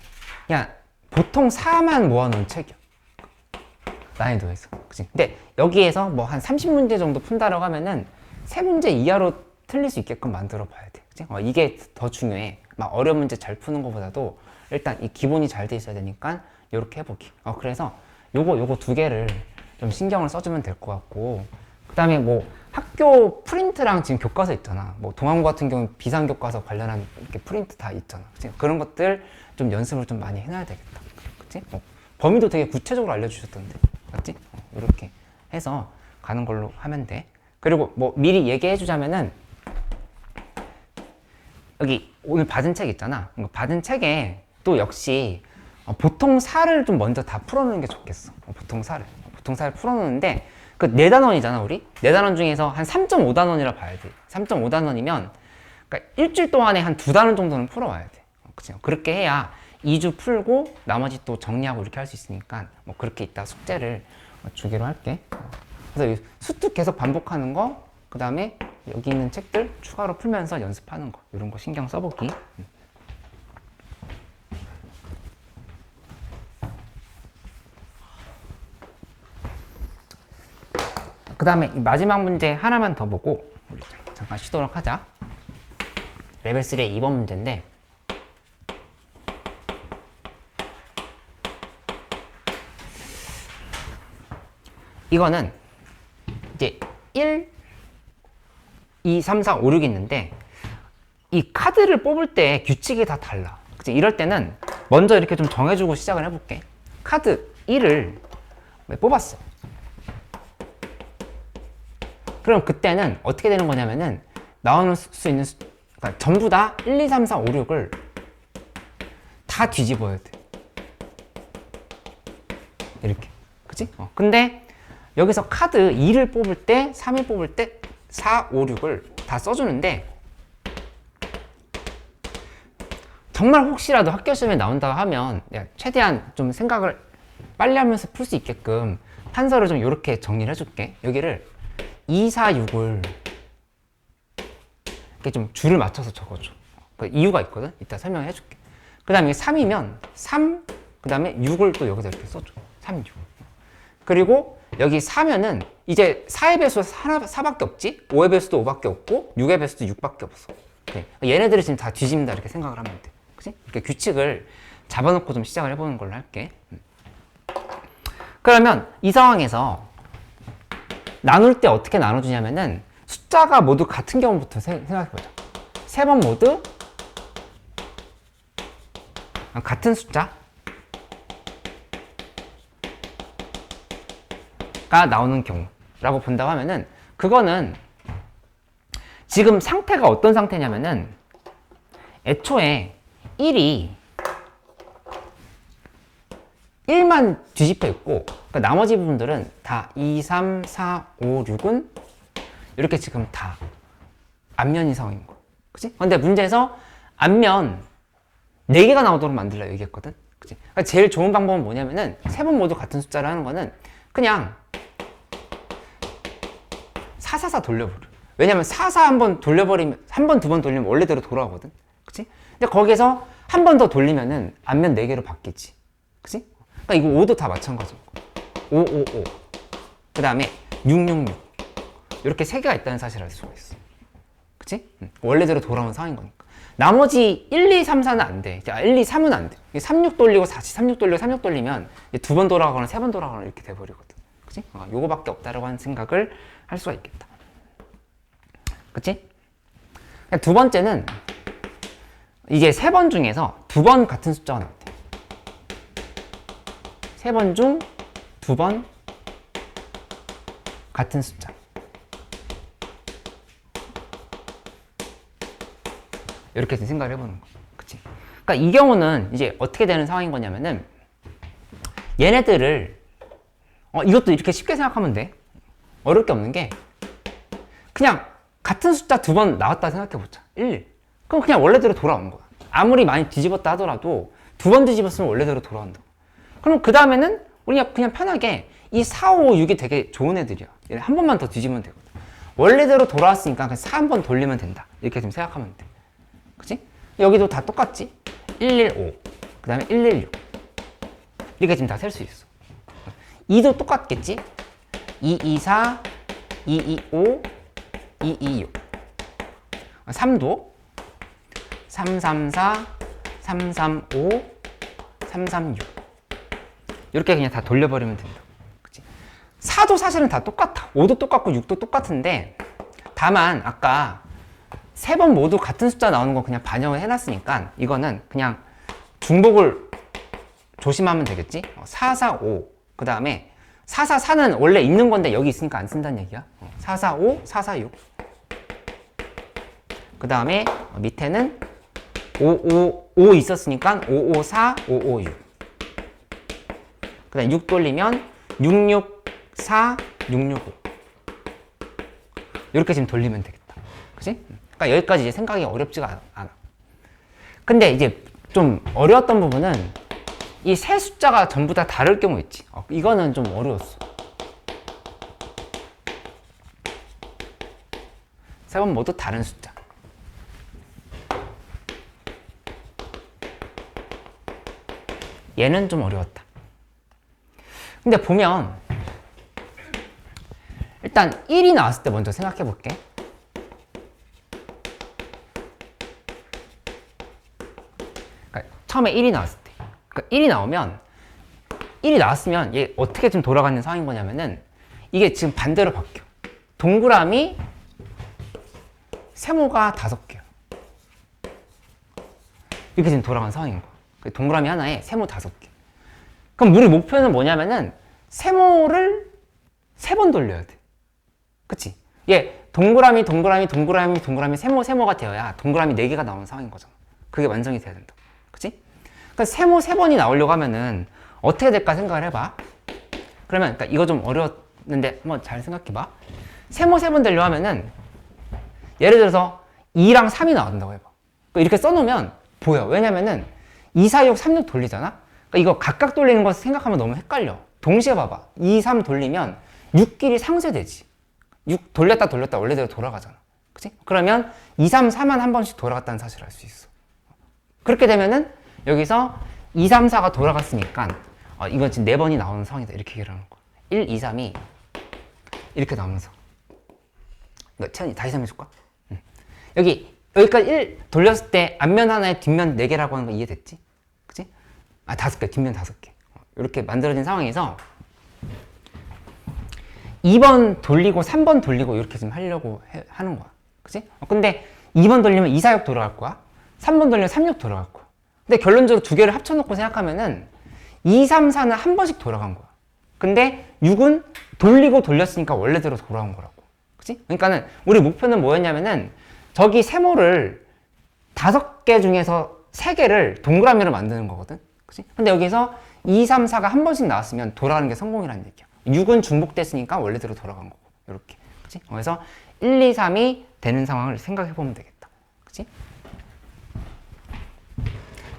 A: 그냥 보통 4만 모아놓은 책이야. 난이도에서. 그치? 근데 여기에서 뭐 한 30문제 정도 푼다라고 하면은 3문제 이하로 틀릴 수 있게끔 만들어 봐야 돼. 그치? 이게 더 중요해. 막 어려운 문제 잘 푸는 것보다도 일단 이 기본이 잘 돼 있어야 되니까 이렇게 해보기. 그래서 요거 두 개를 좀 신경을 써주면 될 것 같고, 그 다음에 뭐 학교 프린트랑 지금 교과서 있잖아. 뭐 동아고 같은 경우는 비상교과서 관련한 이렇게 프린트 다 있잖아. 그치? 그런 것들 좀 연습을 좀 많이 해놔야 되겠다. 그치? 범위도 되게 구체적으로 알려주셨던데. 맞지? 이렇게 해서 가는 걸로 하면 돼. 그리고 뭐 미리 얘기해 주자면은, 여기 오늘 받은 책 있잖아. 받은 책에 또 역시 보통 사를 좀 먼저 다 풀어놓는 게 좋겠어. 보통 사를 풀어놓는데, 그 4단원이잖아 우리. 4단원 중에서 한 3.5단원이라 봐야 돼. 3.5단원이면 그러니까 일주일 동안에 한 2단원 정도는 풀어와야 돼. 그치? 그렇게 해야 2주 풀고 나머지 또 정리하고 이렇게 할 수 있으니까, 뭐 그렇게 이따 숙제를 주기로 할게. 그래서 수특 계속 반복하는 거, 그 다음에 여기 있는 책들 추가로 풀면서 연습하는 거, 이런 거 신경 써보기. 그 다음에 마지막 문제 하나만 더 보고 우리 잠깐 쉬도록 하자. 레벨 3의 2번 문제인데, 이거는 이제 1, 2, 3, 4, 5, 6이 있는데, 이 카드를 뽑을 때 규칙이 다 달라. 그치? 이럴 때는 먼저 이렇게 좀 정해주고 시작을 해볼게. 카드 1을 뽑았어. 그럼 그때는 어떻게 되는 거냐면은, 나오는 수 있는 그러니까 전부 다 1, 2, 3, 4, 5, 6을 다 뒤집어야 돼. 이렇게. 그치? 근데 여기서 카드 2를 뽑을 때, 3을 뽑을 때 4, 5, 6을 다 써주는데, 정말 혹시라도 학교 시험에 나온다고 하면 최대한 좀 생각을 빨리 하면서 풀 수 있게끔 판서를 좀 이렇게 정리를 해줄게. 여기를 2, 4, 6을 이렇게 좀 줄을 맞춰서 적어줘. 그 이유가 있거든? 이따 설명해 줄게. 그 다음에 3이면 3, 그 다음에 6을 또 여기서 이렇게 써줘. 3, 6. 그리고 여기 4면은 이제 4의 배수가 4밖에 없지? 5의 배수도 5밖에 없고 6의 배수도 6밖에 없어. 그래. 얘네들을 지금 다 뒤집는다 이렇게 생각을 하면 돼. 그치? 이렇게 규칙을 잡아놓고 좀 시작을 해보는 걸로 할게. 그러면 이 상황에서 나눌 때 어떻게 나눠주냐면은, 숫자가 모두 같은 경우부터 생각해보자. 3번 모두 같은 숫자가 나오는 경우라고 본다고 하면은, 그거는 지금 상태가 어떤 상태냐면은, 애초에 1이 1만 뒤집혀 있고, 그러니까 나머지 부분들은 다 2, 3, 4, 5, 6은 이렇게 지금 다 앞면이 상황인 거야. 그치? 근데 문제에서 앞면 4개가 나오도록 만들려고 얘기했거든? 그치? 그러니까 제일 좋은 방법은 뭐냐면은, 3번 모두 같은 숫자를 하는 거는 그냥 444 돌려버려. 왜냐면 44 한번 돌려버리면, 한 번, 두 번 돌리면 원래대로 돌아오거든? 그치? 근데 거기서 한 번 더 돌리면은 앞면 4개로 바뀌지. 그치? 그러니까 이거 5도 다 마찬가지고. 5, 5, 5. 그 다음에 6, 6, 6. 이렇게 3개가 있다는 사실을 알 수가 있어. 그치? 원래대로 돌아온 상황인 거니까. 나머지 1, 2, 3, 4는 안 돼. 1, 2, 3은 안 돼. 3, 6 돌리고 4, 3, 6 돌리고 3, 6 돌리면 2번 돌아가거나 3번 돌아가거나 이렇게 돼버리거든. 그치? 요거밖에 없다라고 하는 생각을 할 수가 있겠다. 그치? 두 번째는 이게 3번 중에서 2번 같은 숫자가 나왔대. 3번 중 2번 같은 숫자. 이렇게 생각을 해보는 거. 그치? 그러니까 이 경우는 이제 어떻게 되는 상황인 거냐면은, 얘네들을 이것도 이렇게 쉽게 생각하면 돼. 어려울 게 없는 게, 그냥 같은 숫자 2번 나왔다 생각해보자. 1. 그럼 그냥 원래대로 돌아온 거야. 아무리 많이 뒤집었다 하더라도 2번 뒤집었으면 원래대로 돌아온다. 그럼 그 다음에는 우리가 그냥 편하게 이 4, 5, 6이 되게 좋은 애들이야. 얘네 한 번만 더 뒤집으면 되거든. 원래대로 돌아왔으니까 그냥 4 한 번 돌리면 된다. 이렇게 좀 생각하면 돼. 그치? 여기도 다 똑같지? 1, 1, 5. 그 다음에 1, 1, 6. 이렇게 지금 다 셀 수 있어. 2도 똑같겠지? 2, 2, 4, 2, 2, 5, 2, 2, 6. 3도 3, 3, 4, 3, 3, 5, 3, 3, 6. 이렇게 그냥 다 돌려버리면 된다. 그치? 4도 사실은 다 똑같아. 5도 똑같고 6도 똑같은데 다만 아까 세 번 모두 같은 숫자 나오는 거 그냥 반영을 해놨으니까 이거는 그냥 중복을 조심하면 되겠지? 4, 4, 5. 그 다음에 4, 4, 4는 원래 있는 건데 여기 있으니까 안 쓴다는 얘기야. 4, 4, 5, 4, 4, 6. 그 다음에 밑에는 5, 5 있었으니까 5, 5, 4, 5, 5, 6. 그 다음에 6 돌리면 6, 6, 4, 6, 6, 5. 이렇게 지금 돌리면 되겠다. 그치? 그러니까 여기까지 이제 생각이 어렵지가 않아. 근데 이제 좀 어려웠던 부분은 이 세 숫자가 전부 다 다를 경우 있지. 이거는 좀 어려웠어. 세 번 모두 다른 숫자. 얘는 좀 어려웠다. 근데 보면 일단 1이 나왔을 때 먼저 생각해 볼게. 그러니까 처음에 1이 나왔을 때. 그러니까 1이 나왔으면 얘 어떻게 지금 돌아가는 상황인 거냐면은 이게 지금 반대로 바뀌어. 동그라미 세모가 5개야. 이렇게 지금 돌아가는 상황인 거야. 동그라미 하나에 세모 5개. 그럼 우리 목표는 뭐냐면은 세모를 3번 돌려야 돼. 그치? 얘 동그라미 세모가 되어야 동그라미 4개가 나오는 상황인 거잖아. 그게 완성이 돼야 된다. 그치? 그러니까 세모 3번이 나오려고 하면은 어떻게 될까 생각을 해봐. 그러면 그러니까 이거 좀 어려웠는데 한번 잘 생각해봐. 세모 3번 되려고 하면은 예를 들어서 2랑 3이 나온다고 해봐. 그러니까 이렇게 써놓으면 보여. 왜냐면은 2, 4, 6, 3, 6 돌리잖아? 그러니까 이거 각각 돌리는 거 생각하면 너무 헷갈려. 동시에 봐봐. 2, 3 돌리면 6끼리 상쇄되지. 6 돌렸다 원래대로 돌아가잖아. 그치? 그러면 2, 3, 4만 한 번씩 돌아갔다는 사실을 알 수 있어. 그렇게 되면은 여기서 2, 3, 4가 돌아갔으니까 이건 지금 4번이 나오는 상황이다. 이렇게 얘기를 하는 거야. 1, 2, 3이 이렇게 나오면서 이거 채연이 다시 설명해줄까? 여기까지 1 돌렸을 때 앞면 하나에 뒷면 4개라고 하는 거 이해됐지? 그치? 5개, 뒷면 5개. 이렇게 만들어진 상황에서 2번 돌리고 3번 돌리고 이렇게 지금 하려고 하는 거야. 그치? 근데 2번 돌리면 2, 4, 6 돌아갈 거야. 3번 돌리면 3, 6 돌아갈 거야. 근데 결론적으로 두 개를 합쳐놓고 생각하면은 2, 3, 4는 한 번씩 돌아간 거야. 근데 6은 돌리고 돌렸으니까 원래대로 돌아온 거라고. 그치? 그러니까는 우리 목표는 뭐였냐면은 저기 세모를 5개 중에서 3개를 동그라미로 만드는 거거든. 그치? 근데 여기서 2, 3, 4가 한 번씩 나왔으면 돌아가는 게 성공이라는 얘기야. 6은 중복됐으니까 원래대로 돌아간 거고. 이렇게. 그치? 그래서 1, 2, 3이 되는 상황을 생각해 보면 되겠다. 그치?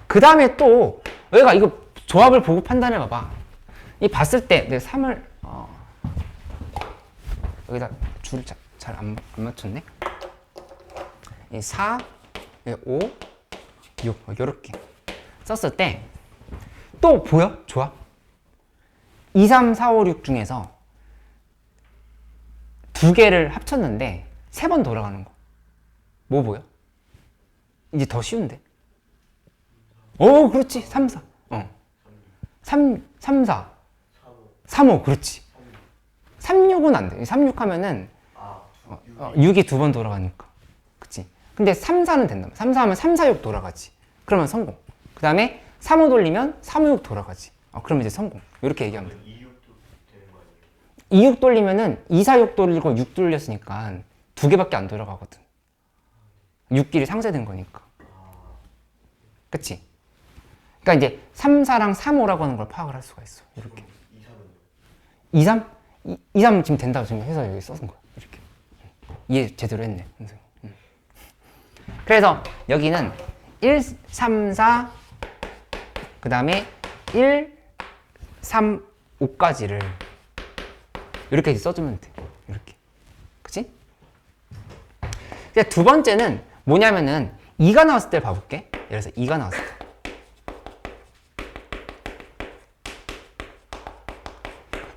A: 그 다음에 또 여기가 이거 조합을 보고 판단해 봐봐. 이 봤을 때 내 3을 여기다 줄을 잘 안 맞췄네. 이 4, 5, 6 이렇게 썼을 때 또 보여? 조합? 2, 3, 4, 5, 6 중에서 2개를 합쳤는데 3번 돌아가는 거. 뭐 보여? 이제 더 쉬운데. 오, 그렇지. 3, 4. 3, 4. 3, 5. 그렇지. 3, 6은 안 돼. 3, 6 하면은 6이 2번 돌아가니까. 그치? 근데 3, 4는 된다. 3, 4 하면 3, 4, 6 돌아가지. 그러면 성공. 그 다음에 3, 5 돌리면 3, 5, 6 돌아가지. 그럼 이제 성공. 이렇게 얘기하면 돼.
B: 2, 6도 되는 거 아니에요?
A: 2, 6 돌리면은 2, 4, 6 돌리고 6 돌렸으니까 2개밖에 안 돌아가거든. 6끼리 상쇄된 거니까. 그치? 그러니까 이제 3, 4랑 3, 5라고 하는 걸 파악을 할 수가 있어. 이렇게. 2, 3? 2, 3 지금 된다고 지금 해서 여기 써준 거야. 이렇게. 이해 제대로 했네. 그래서 여기는 1, 3, 4, 그 다음에 1, 3, 5까지를 이렇게 써주면 돼. 이렇게. 그치? 두 번째는 뭐냐면은 2가 나왔을 때 봐볼게. 예를 들어서 2가 나왔을 때.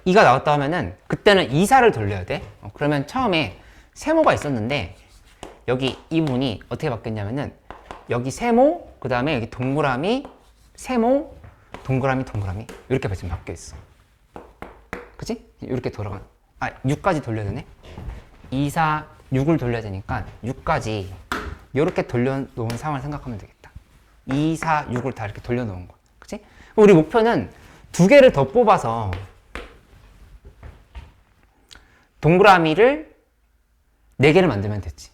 A: 2가 나왔다 하면은 그때는 2사를 돌려야 돼. 그러면 처음에 세모가 있었는데 여기 이 부분이 어떻게 바뀌었냐면은 여기 세모, 그 다음에 여기 동그라미, 세모, 동그라미, 동그라미 이렇게 지금 바뀌어 있어. 그치? 이렇게 돌아가. 6까지 돌려야 되네. 2, 4, 6을 돌려야 되니까 6까지 이렇게 돌려놓은 상황을 생각하면 되겠다. 2, 4, 6을 다 이렇게 돌려놓은 거야. 그치? 우리 목표는 2개를 더 뽑아서 동그라미를 4개를 만들면 됐지.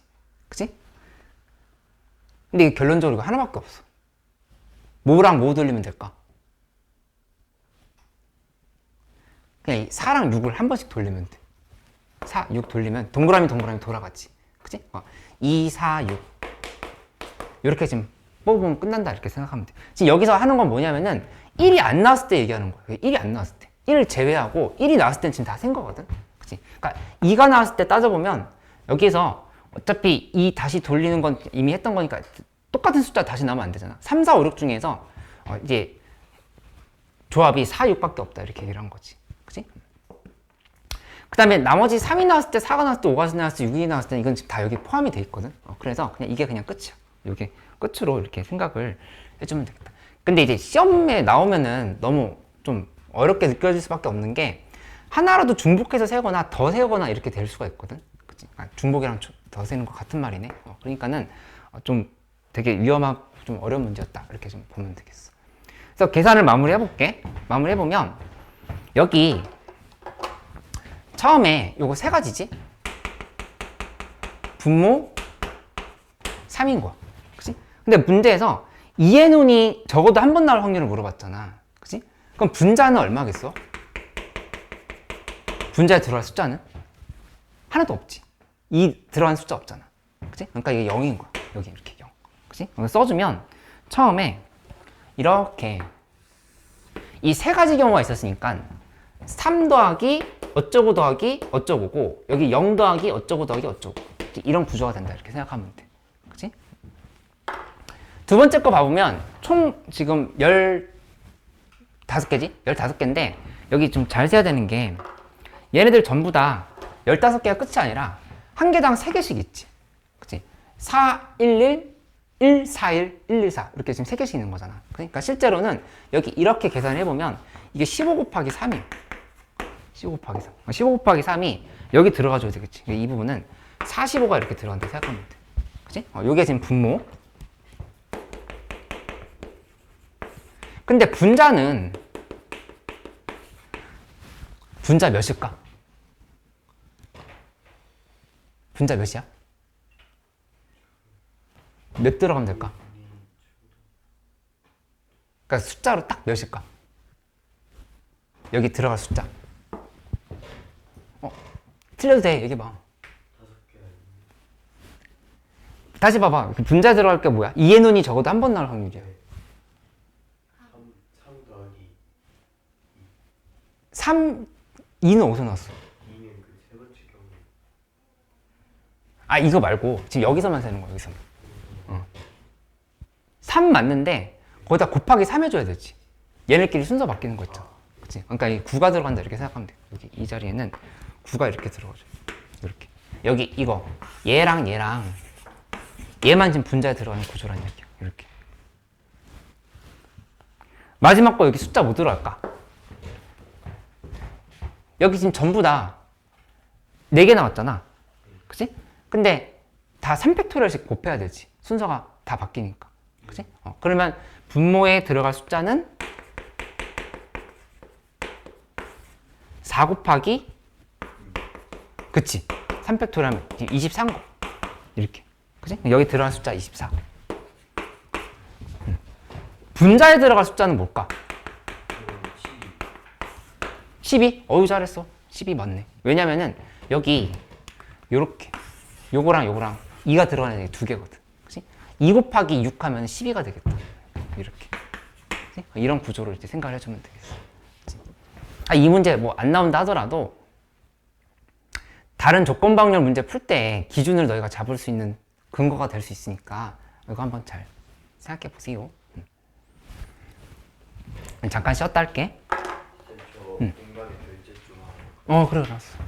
A: 그치? 근데 이게 결론적으로 이거 하나밖에 없어. 뭐랑 뭐 돌리면 될까? 그냥 4랑 6을 한 번씩 돌리면 돼. 4, 6 돌리면 동그라미 동그라미 돌아가지. 그치? 2, 4, 6 이렇게 지금 뽑으면 끝난다 이렇게 생각하면 돼. 지금 여기서 하는 건 뭐냐면은 1이 안 나왔을 때 얘기하는 거야. 1이 안 나왔을 때. 1을 제외하고 1이 나왔을 때는 지금 다 센 거거든. 그치? 그러니까 2가 나왔을 때 따져보면 여기에서 어차피 2 다시 돌리는 건 이미 했던 거니까 똑같은 숫자 다시 나오면 안 되잖아. 3, 4, 5, 6 중에서 이제 조합이 4, 6밖에 없다 이렇게 얘기를 한 거지. 그치? 그 다음에 나머지 3이 나왔을 때, 4가 나왔을 때, 5가 나왔을 때, 6이 나왔을 때 이건 지금 다 여기 포함이 돼 있거든. 그래서 그냥 이게 그냥 끝이야. 이게 끝으로 이렇게 생각을 해주면 되겠다. 근데 이제 시험에 나오면은 너무 좀 어렵게 느껴질 수밖에 없는 게 하나라도 중복해서 세거나 더 세거나 이렇게 될 수가 있거든. 그치? 중복이랑 더 세는 거 같은 말이네. 그러니까는 좀 되게 위험하고 좀 어려운 문제였다. 이렇게 좀 보면 되겠어. 그래서 계산을 마무리해 볼게. 마무리해 보면 여기 처음에 요거 세 가지지? 분모 3인 거야. 그치? 근데 문제에서 2의 논이 적어도 한 번 나올 확률을 물어봤잖아. 그치? 그럼 분자는 얼마겠어? 분자에 들어갈 숫자는? 하나도 없지. 2 들어간 숫자 없잖아. 그치? 그러니까 이게 0인 거야. 여기 이렇게 0. 그치? 써주면 처음에 이렇게 이 세 가지 경우가 있었으니까 3 더하기 어쩌고 더하기 어쩌고고 여기 0 더하기 어쩌고 더하기 어쩌고 이런 구조가 된다 이렇게 생각하면 돼. 그치? 두 번째 거 봐보면 총 지금 15개지? 15개인데 여기 좀 잘 세야 되는 게 얘네들 전부 다 15개가 끝이 아니라 한 개당 3개씩 있지. 그치? 4, 1, 1, 1, 4, 1, 1, 2, 4 이렇게 지금 3개씩 있는 거잖아. 그러니까 실제로는 여기 이렇게 계산을 해보면 이게 15 곱하기 3이에요. 15 곱하기 3. 15 곱하기 3이 여기 들어가줘야 되겠지. 이 부분은 45가 이렇게 들어간다 생각하면 돼. 그치? 요게 지금 분모. 근데 분자는 분자 몇일까? 분자 몇이야? 몇 들어가면 될까? 그러니까 숫자로 딱 몇일까? 여기 들어갈 숫자. 틀려도 돼. 얘기해봐. 다시 봐봐. 분자에 들어갈 게 뭐야? 2의 논이 적어도 한 번 나올 확률이야.
B: 3 더하기
A: 3, 2는 어디서 나왔어?
B: 2는 그 세 번째 경우.
A: 이거 말고 지금 여기서만 세는 거야. 여기서만. 3 맞는데 거기다 곱하기 3 해줘야 되지. 얘네끼리 순서 바뀌는 거 있죠. 그치? 그러니까 이 9가 들어간다 이렇게 생각하면 돼. 여기 이 자리에는 9가 이렇게 들어가죠. 이렇게. 여기 이거 얘랑 얘만 지금 분자에 들어가는 구조라는 얘기야. 이렇게. 마지막 거 여기 숫자 뭐 들어갈까? 여기 지금 전부 다 4개 나왔잖아. 그치? 근데 다 3팩토리얼씩 곱해야 되지. 순서가 다 바뀌니까. 그치? 그러면 분모에 들어갈 숫자는 4 곱하기 그치? 3팩토리얼 하면 23거. 이렇게. 그치? 여기 들어갈 숫자 24. 분자에 들어갈 숫자는 뭘까? 12? 어우 잘했어. 12 맞네. 왜냐면은 여기 요렇게 요거랑 2가 들어가는 게 2개거든. 그치? 2 곱하기 6 하면 12가 되겠다. 이렇게. 그치? 이런 구조를 이제 생각을 해주면 되겠어. 그치? 이 문제 뭐 안 나온다 하더라도 다른 조건방열 문제 풀 때 기준을 너희가 잡을 수 있는 근거가 될 수 있으니까 이거 한번 잘 생각해 보세요. 잠깐 쉬었다 할게.
B: 저 공간에 결제 좀
A: 그래 알았어.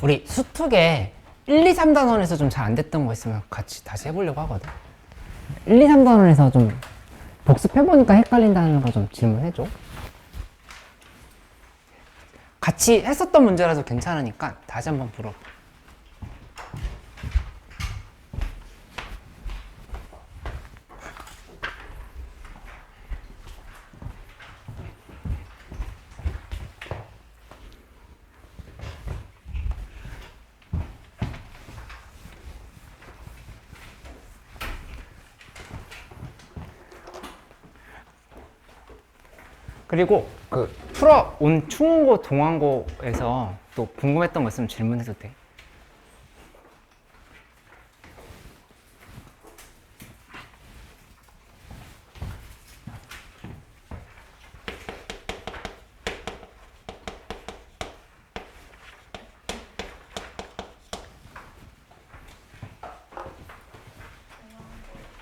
A: 우리 수특에 1, 2, 3단원에서 좀 잘 안 됐던 거 있으면 같이 다시 해보려고 하거든. 1, 2, 3단원에서 좀 복습해보니까 헷갈린다는 거 좀 질문해줘. 같이 했었던 문제라서 괜찮으니까 다시 한번 물어봐. 그리고 그 풀어온 충원고 동원고에서 또 궁금했던 거 있으면 질문해도 돼.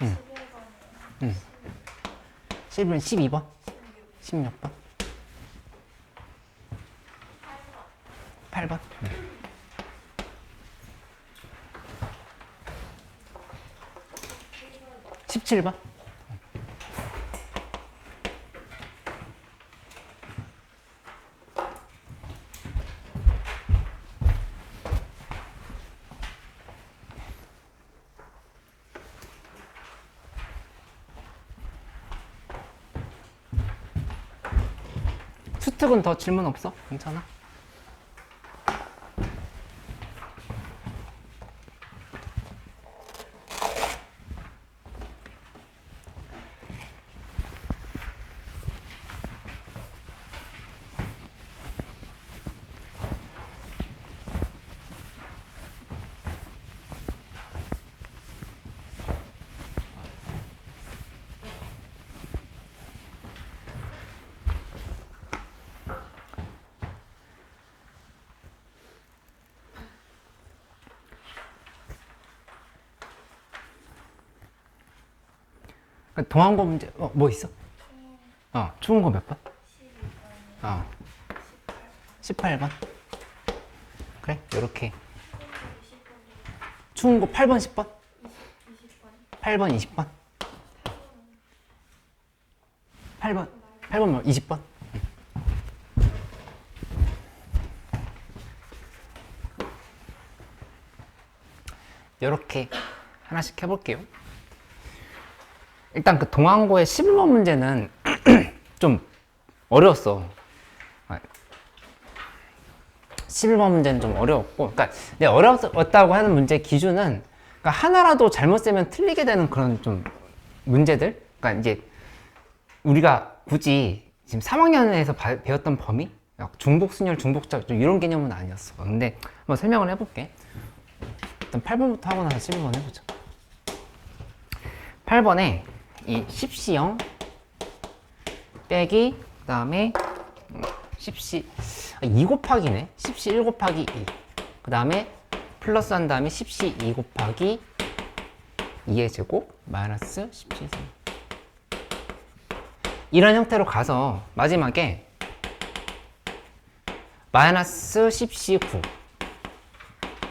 A: 응. 응. 11번, 12번? 16번? 8번? 17번? 수특은 더 질문 없어? 괜찮아? 동항고 문제 뭐 있어? 추운고 몇 번? 18번. 그래, 요렇게. 추운고 8번, 10번? 8번, 20번? 8번 뭐 20번? 요렇게 하나씩 해볼게요. 일단 그 동항고의 11번 문제는 좀 어려웠어. 11번 문제는 좀 어려웠고, 그러니까 내가 어려웠다고 하는 문제 기준은 그러니까 하나라도 잘못 쓰면 틀리게 되는 그런 좀 문제들. 그러니까 이제 우리가 굳이 지금 3학년에서 배웠던 범위, 중복 순열, 중복작 좀 이런 개념은 아니었어. 근데 한번 설명을 해볼게. 일단 8번부터 하고 나서 11번 해보자. 8번에 이 10시형 빼기 그 다음에 10시 2 곱하기네. 10시 1 곱하기 2. 그 다음에 플러스 한 다음에 10시 2 곱하기 2의 제곱 마이너스 10시 3. 이런 형태로 가서 마지막에 마이너스 10시 9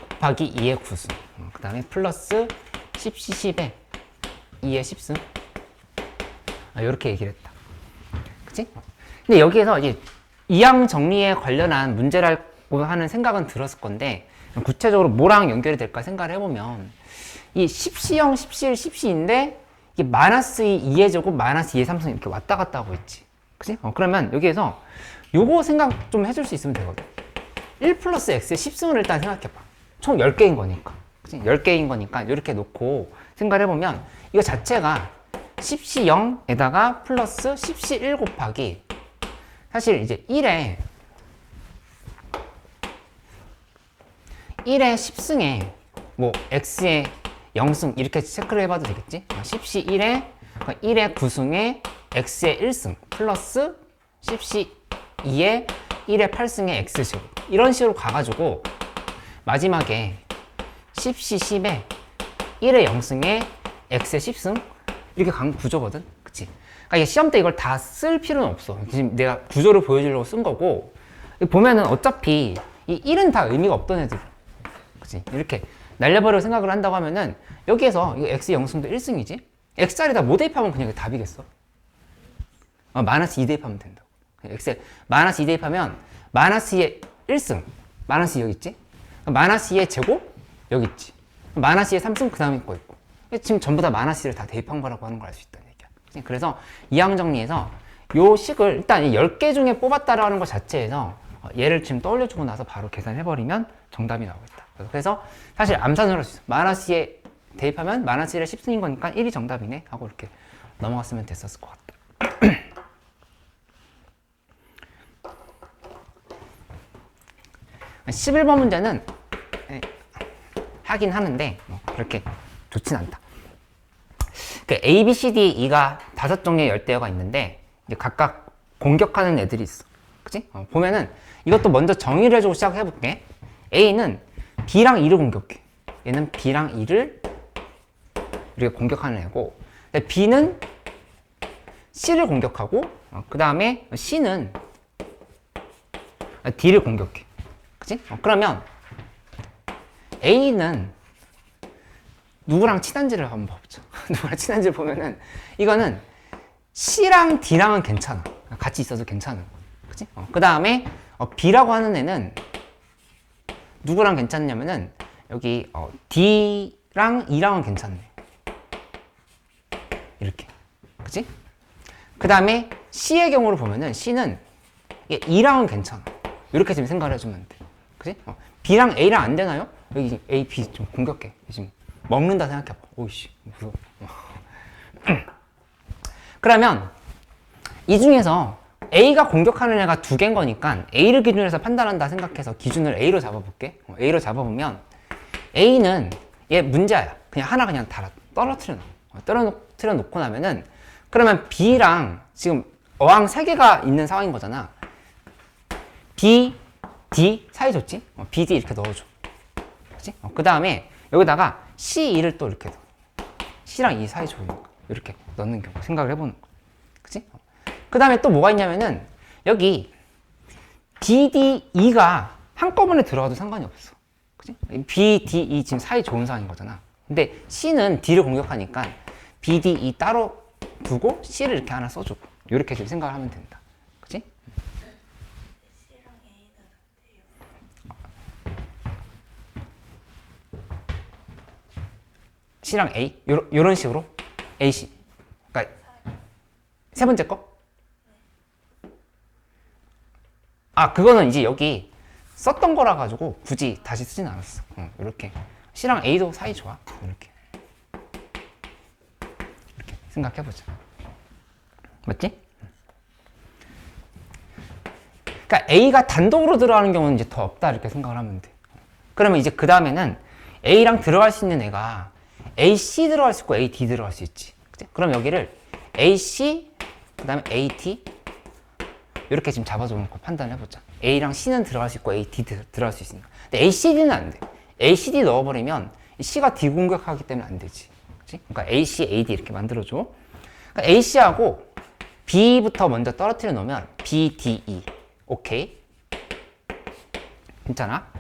A: 곱하기 2의 9승. 그 다음에 플러스 10시 10에 2의 10승. 이렇게 얘기를 했다. 그치? 근데 여기에서 이제 이항 정리에 관련한 문제라고 하는 생각은 들었을 건데, 구체적으로 뭐랑 연결이 될까 생각을 해보면, 이 10시형, 10시1, 10시인데, 이게 마이너스 2의 제곱, 마이너스 2의 3승 이렇게 왔다 갔다 하고 있지. 그치? 그러면 여기에서 요거 생각 좀 해줄 수 있으면 되거든. 1 플러스 x의 10승을 일단 생각해봐. 총 10개인 거니까. 그치? 10개인 거니까 이렇게 놓고 생각을 해보면, 이거 자체가 10시 0에다가 플러스 10시 1 곱하기 사실 이제 1에 10승에 뭐 x의 0승 이렇게 체크를 해봐도 되겠지? 10시 1의 9승에 x의 1승 플러스 10시 2의 1의 8승의 x제곱 이런 식으로 가가지고 마지막에 10시 10에 1의 0승에 x의 10승 이렇게 간 구조거든? 그치? 그러니까 시험 때 이걸 다 쓸 필요는 없어. 지금 내가 구조를 보여주려고 쓴 거고, 보면은 어차피 이 1은 다 의미가 없던 애들. 그치? 이렇게 날려버리고 생각을 한다고 하면은 여기에서 이거 x의 영승도 1승이지? x자리에다 뭐 대입하면 그냥 답이겠어? 마이너스 2 대입하면 된다고. x에 마이너스 2 대입하면 마이너스 2의 1승, 마이너스 2 여기 있지? 마이너스 2의 제곱 여기 있지? 마이너스 2의 3승 그 다음에 거 있고. 지금 전부 다 마이너스 2를 다 대입한 거라고 하는 걸 알 수 있다는 얘기야. 그치? 그래서 이항 정리해서 요 식을 일단 이 10개 중에 뽑았다라는 것 자체에서 얘를 지금 떠올려주고 나서 바로 계산해버리면 정답이 나오겠다. 그래서 사실 암산을 할 수 있어. 마이너스 2에 대입하면 마이너스 1의 10승인 거니까 1이 정답이네 하고 이렇게 넘어갔으면 됐었을 것 같다. 11번 문제는 하긴 하는데 그렇게 좋진 않다. 그 A, B, C, D, E가 5종류의 열대어가 있는데 이제 각각 공격하는 애들이 있어. 그치? 보면은 이것도 먼저 정의를 해주고 시작해볼게. A는 B랑 E를 공격해. 얘는 B랑 E를 이렇게 공격하는 애고, B는 C를 공격하고, 그 다음에 C는 D를 공격해. 그치? 그러면 A는 누구랑 친한지를 한번 봐보자. 누구랑 친한지를 보면은 이거는 C랑 D랑은 괜찮아. 같이 있어도 괜찮은 거. 그치? 그 다음에 B라고 하는 애는 누구랑 괜찮냐면은 여기 D랑 E랑은 괜찮네. 이렇게. 그치? 그 다음에 C의 경우를 보면은 C는 E랑은 괜찮아. 이렇게 지금 생각을 해주면 돼. 그치? B랑 A랑 안 되나요? 여기 A, B 좀 공격해. 지금 먹는다 생각해봐. 오이씨, 무서워. 그러면 이 중에서 A가 공격하는 애가 2개인 거니까 A를 기준으로 해서 판단한다 생각해서 기준을 A로 잡아볼게. A로 잡아보면 A는 얘 문제야. 그냥 하나 그냥 떨어뜨려 놓고. 떨어뜨려 놓고 나면은 그러면 B랑 지금 어항 3개가 있는 상황인 거잖아. B, D 사이 좋지? B, D 이렇게 넣어줘. 그치? 그 다음에 여기다가 C, E를 또 이렇게 넣어. C랑 E 사이 좋으니까 이렇게 넣는 경우 생각을 해보는 거. 그치? 그 다음에 또 뭐가 있냐면은 여기 B, D, E가 한꺼번에 들어가도 상관이 없어. 그치? B, D, E 지금 사이 좋은 상황인 거잖아. 근데 C는 D를 공격하니까 B, D, E 따로 두고 C를 이렇게 하나 써주고 이렇게 지금 생각을 하면 된다. 그치? C랑 A? 요런 식으로? A, C. 그러니까 세 번째 거? 그거는 이제 여기 썼던 거라 가지고 굳이 다시 쓰진 않았어. 이렇게 C랑 A도 사이 좋아. 이렇게 생각해보자. 맞지? 그러니까 A가 단독으로 들어가는 경우는 이제 더 없다 이렇게 생각을 하면 돼. 그러면 이제 그 다음에는 A랑 들어갈 수 있는 애가 AC 들어갈 수 있고 AD 들어갈 수 있지. 그치? 그럼 여기를 AC 그 다음에 AD 이렇게 지금 잡아놓고 판단해보자. A랑 C는 들어갈 수 있고 AD 들어갈 수 있으니까. 근데 ACD는 안 돼. ACD 넣어버리면 C가 D 공격하기 때문에 안 되지. 그치? 그러니까 AC, AD 이렇게 만들어줘. 그러니까 AC하고 B부터 먼저 떨어뜨려 놓으면 B, D, E. 오케이. 괜찮아?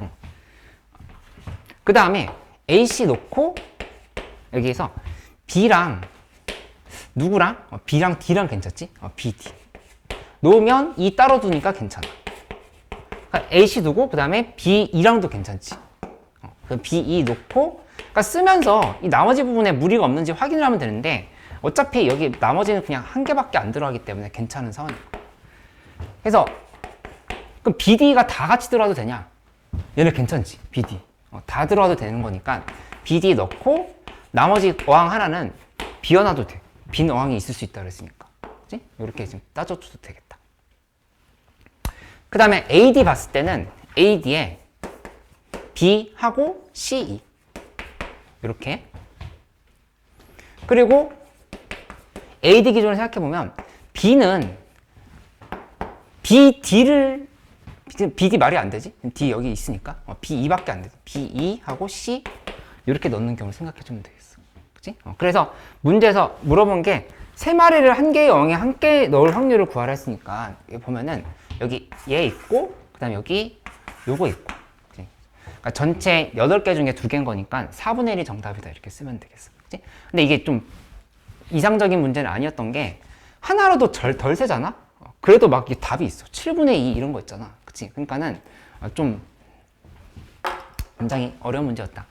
A: 그 다음에 AC 놓고 여기에서 B랑 누구랑? B랑 D랑 괜찮지? B, D. 놓으면 E 따로 두니까 괜찮아. 그러니까 AC 두고 그 다음에 B, E랑도 괜찮지. B, E 놓고 그러니까 쓰면서 이 나머지 부분에 무리가 없는지 확인을 하면 되는데 어차피 여기 나머지는 그냥 한 개밖에 안 들어가기 때문에 괜찮은 상황이고. 그래서 그럼 BD가 다 같이 들어와도 되냐? 얘는 괜찮지. BD. 다 들어와도 되는 거니까 BD 넣고 나머지 어항 하나는 비워놔도 돼. 빈 어항이 있을 수 있다 그랬으니까. 그치? 이렇게 지금 따져줘도 되겠다. 그 다음에 AD 봤을 때는 AD에 B하고 CE 이렇게. 그리고 AD 기준으로 생각해보면 B는 BD를 BD 말이 안 되지? D 여기 있으니까 B2밖에 안 돼. B2하고 C 이렇게 넣는 경우를 생각해주면 되겠어. 그치? 그래서 문제에서 물어본 게 세 마리를 한 개의 어항에 함께 넣을 확률을 구하라 했으니까 여기 보면은 여기 얘 있고 그 다음에 여기 요거 있고. 그치? 그러니까 전체 8개 중에 2개인 거니까 4분의 1이 정답이다 이렇게 쓰면 되겠어. 그치? 근데 이게 좀 이상적인 문제는 아니었던 게 하나라도 덜 세잖아? 그래도 막 답이 있어. 7분의 2 이런 거 있잖아. 그치? 그러니까는 좀 굉장히 어려운 문제였다.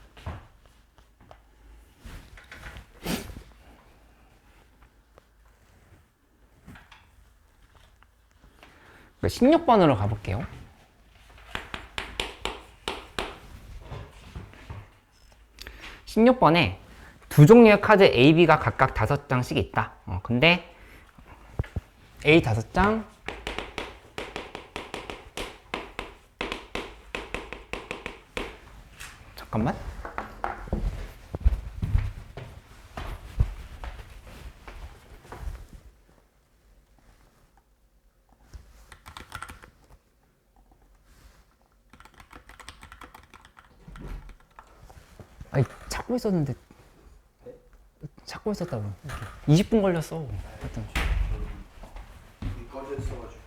A: 16번으로 가볼게요. 십육 번에 두 종류의 카드 A, B가 각각 5장씩 있다. 근데 A 5장, 잠깐만. 아니, 찾고 있었는데 찾고 있었다고 20분 걸렸어. 하여튼.
B: 꺼져 있어가지고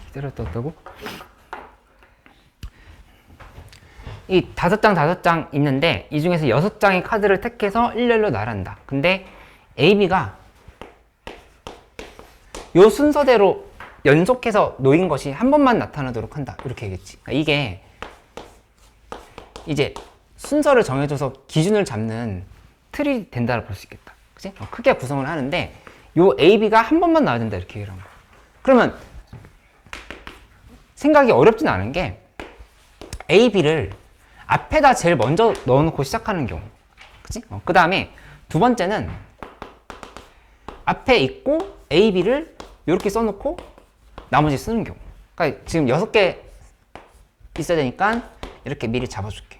A: 기다렸다고? 이 5장 있는데 이 중에서 6장의 카드를 택해서 일렬로 나란다. 근데 A, B가 요 순서대로 연속해서 놓인 것이 한 번만 나타나도록 한다. 이렇게 얘기했지. 그러니까 이게 이제 순서를 정해줘서 기준을 잡는 틀이 된다고 볼 수 있겠다. 그치? 크게 구성을 하는데 요 A, B가 한 번만 나와야 된다. 이렇게 얘기를 한 거야. 그러면 생각이 어렵진 않은 게 A, B를 앞에다 제일 먼저 넣어놓고 시작하는 경우. 그치? 그 다음에 두 번째는 앞에 있고 A, B를 이렇게 써놓고 나머지 쓰는 경우. 그러니까 지금 6개 있어야 되니까 이렇게 미리 잡아줄게.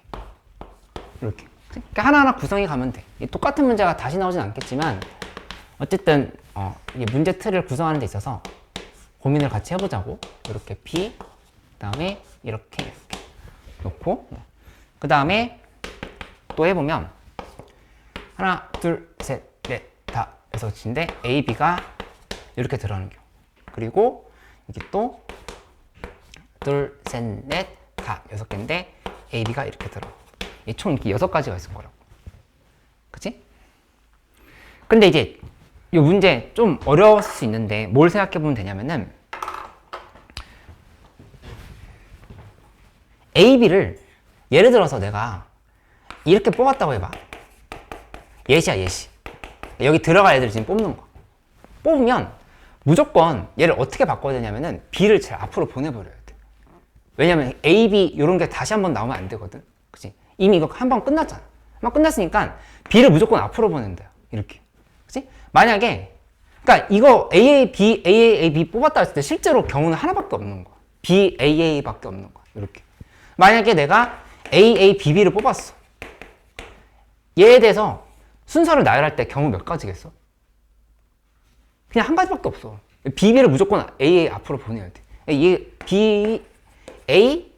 A: 이렇게. 그러니까 하나하나 구성해 가면 돼. 똑같은 문제가 다시 나오진 않겠지만 어쨌든 이 문제 틀을 구성하는 데 있어서 고민을 같이 해보자고. 이렇게 B, 그 다음에 이렇게 놓고, 그 다음에 또 해보면 하나, 둘, 셋, 넷, 다 6인데 A, B가 이렇게 들어가는 경우. 그리고 이게 또 둘, 셋, 넷, 다 6개인데 A, B가 이렇게 들어. 총 이렇게 6가지가 있을 거라고. 그치? 근데 이제 이 문제 좀 어려웠을 수 있는데 뭘 생각해 보면 되냐면은 A, B를 예를 들어서 내가 이렇게 뽑았다고 해봐. 예시야, 예시. 여기 들어갈 애들 지금 뽑는 거. 뽑으면 무조건 얘를 어떻게 바꿔야 되냐면은 B를 제일 앞으로 보내버려야 돼. 왜냐면 A, B 이런 게 다시 한번 나오면 안 되거든. 그치? 이미 이거 한 번 끝났잖아. 한 번 끝났으니까 B를 무조건 앞으로 보낸대요. 이렇게. 그치? 만약에 그러니까 이거 AA, B, AA, B 뽑았다 했을 때 실제로 경우는 하나밖에 없는 거야. B, AA 밖에 없는 거야. 이렇게. 만약에 내가 AA, BB를 뽑았어. 얘에 대해서 순서를 나열할 때 경우 몇 가지겠어? 그냥 한 가지밖에 없어. BB를 무조건 AA 앞으로 보내야 돼. 얘 B, A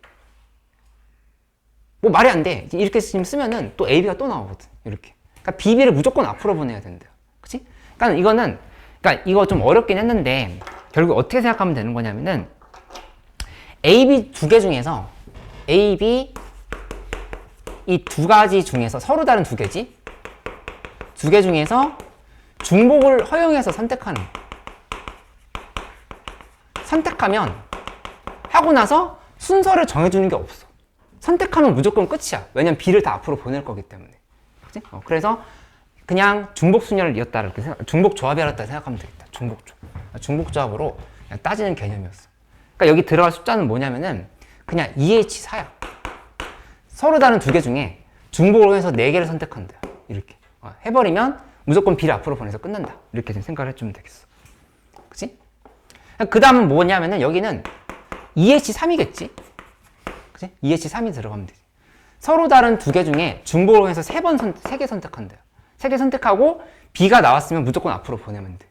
A: 뭐 말이 안 돼. 이렇게 지금 쓰면은 또 AB가 또 나오거든. 이렇게. 그러니까 BB를 무조건 앞으로 보내야 된대요. 그치? 그러니까 이거 좀 어렵긴 했는데 결국 어떻게 생각하면 되는 거냐면은 AB 2개 중에서 AB 이 2가지 중에서 서로 다른 2개지? 2개 중에서 중복을 허용해서 선택하는 거. 선택하면 하고 나서 순서를 정해주는 게 없어. 선택하면 무조건 끝이야. 왜냐면 B를 다 앞으로 보낼 거기 때문에. 그치? 그래서 그냥 중복 순열을 이었다 이렇게 중복 조합이었다 생각하면 되겠다. 중복 조합으로 그냥 따지는 개념이었어. 그러니까 여기 들어갈 숫자는 뭐냐면은 그냥 EH4야. 서로 다른 2개 중에 중복을 해서 4개를 선택한다. 이렇게 해버리면 무조건 B를 앞으로 보내서 끝난다. 이렇게 생각을 해주면 되겠어. 그치? 그 다음은 뭐냐면은 여기는 EH3이겠지? 그치? EH3이 들어가면 되지. 서로 다른 2개 중에 중복을 해서 3개 선택한대요. 3개 선택하고 B가 나왔으면 무조건 앞으로 보내면 돼.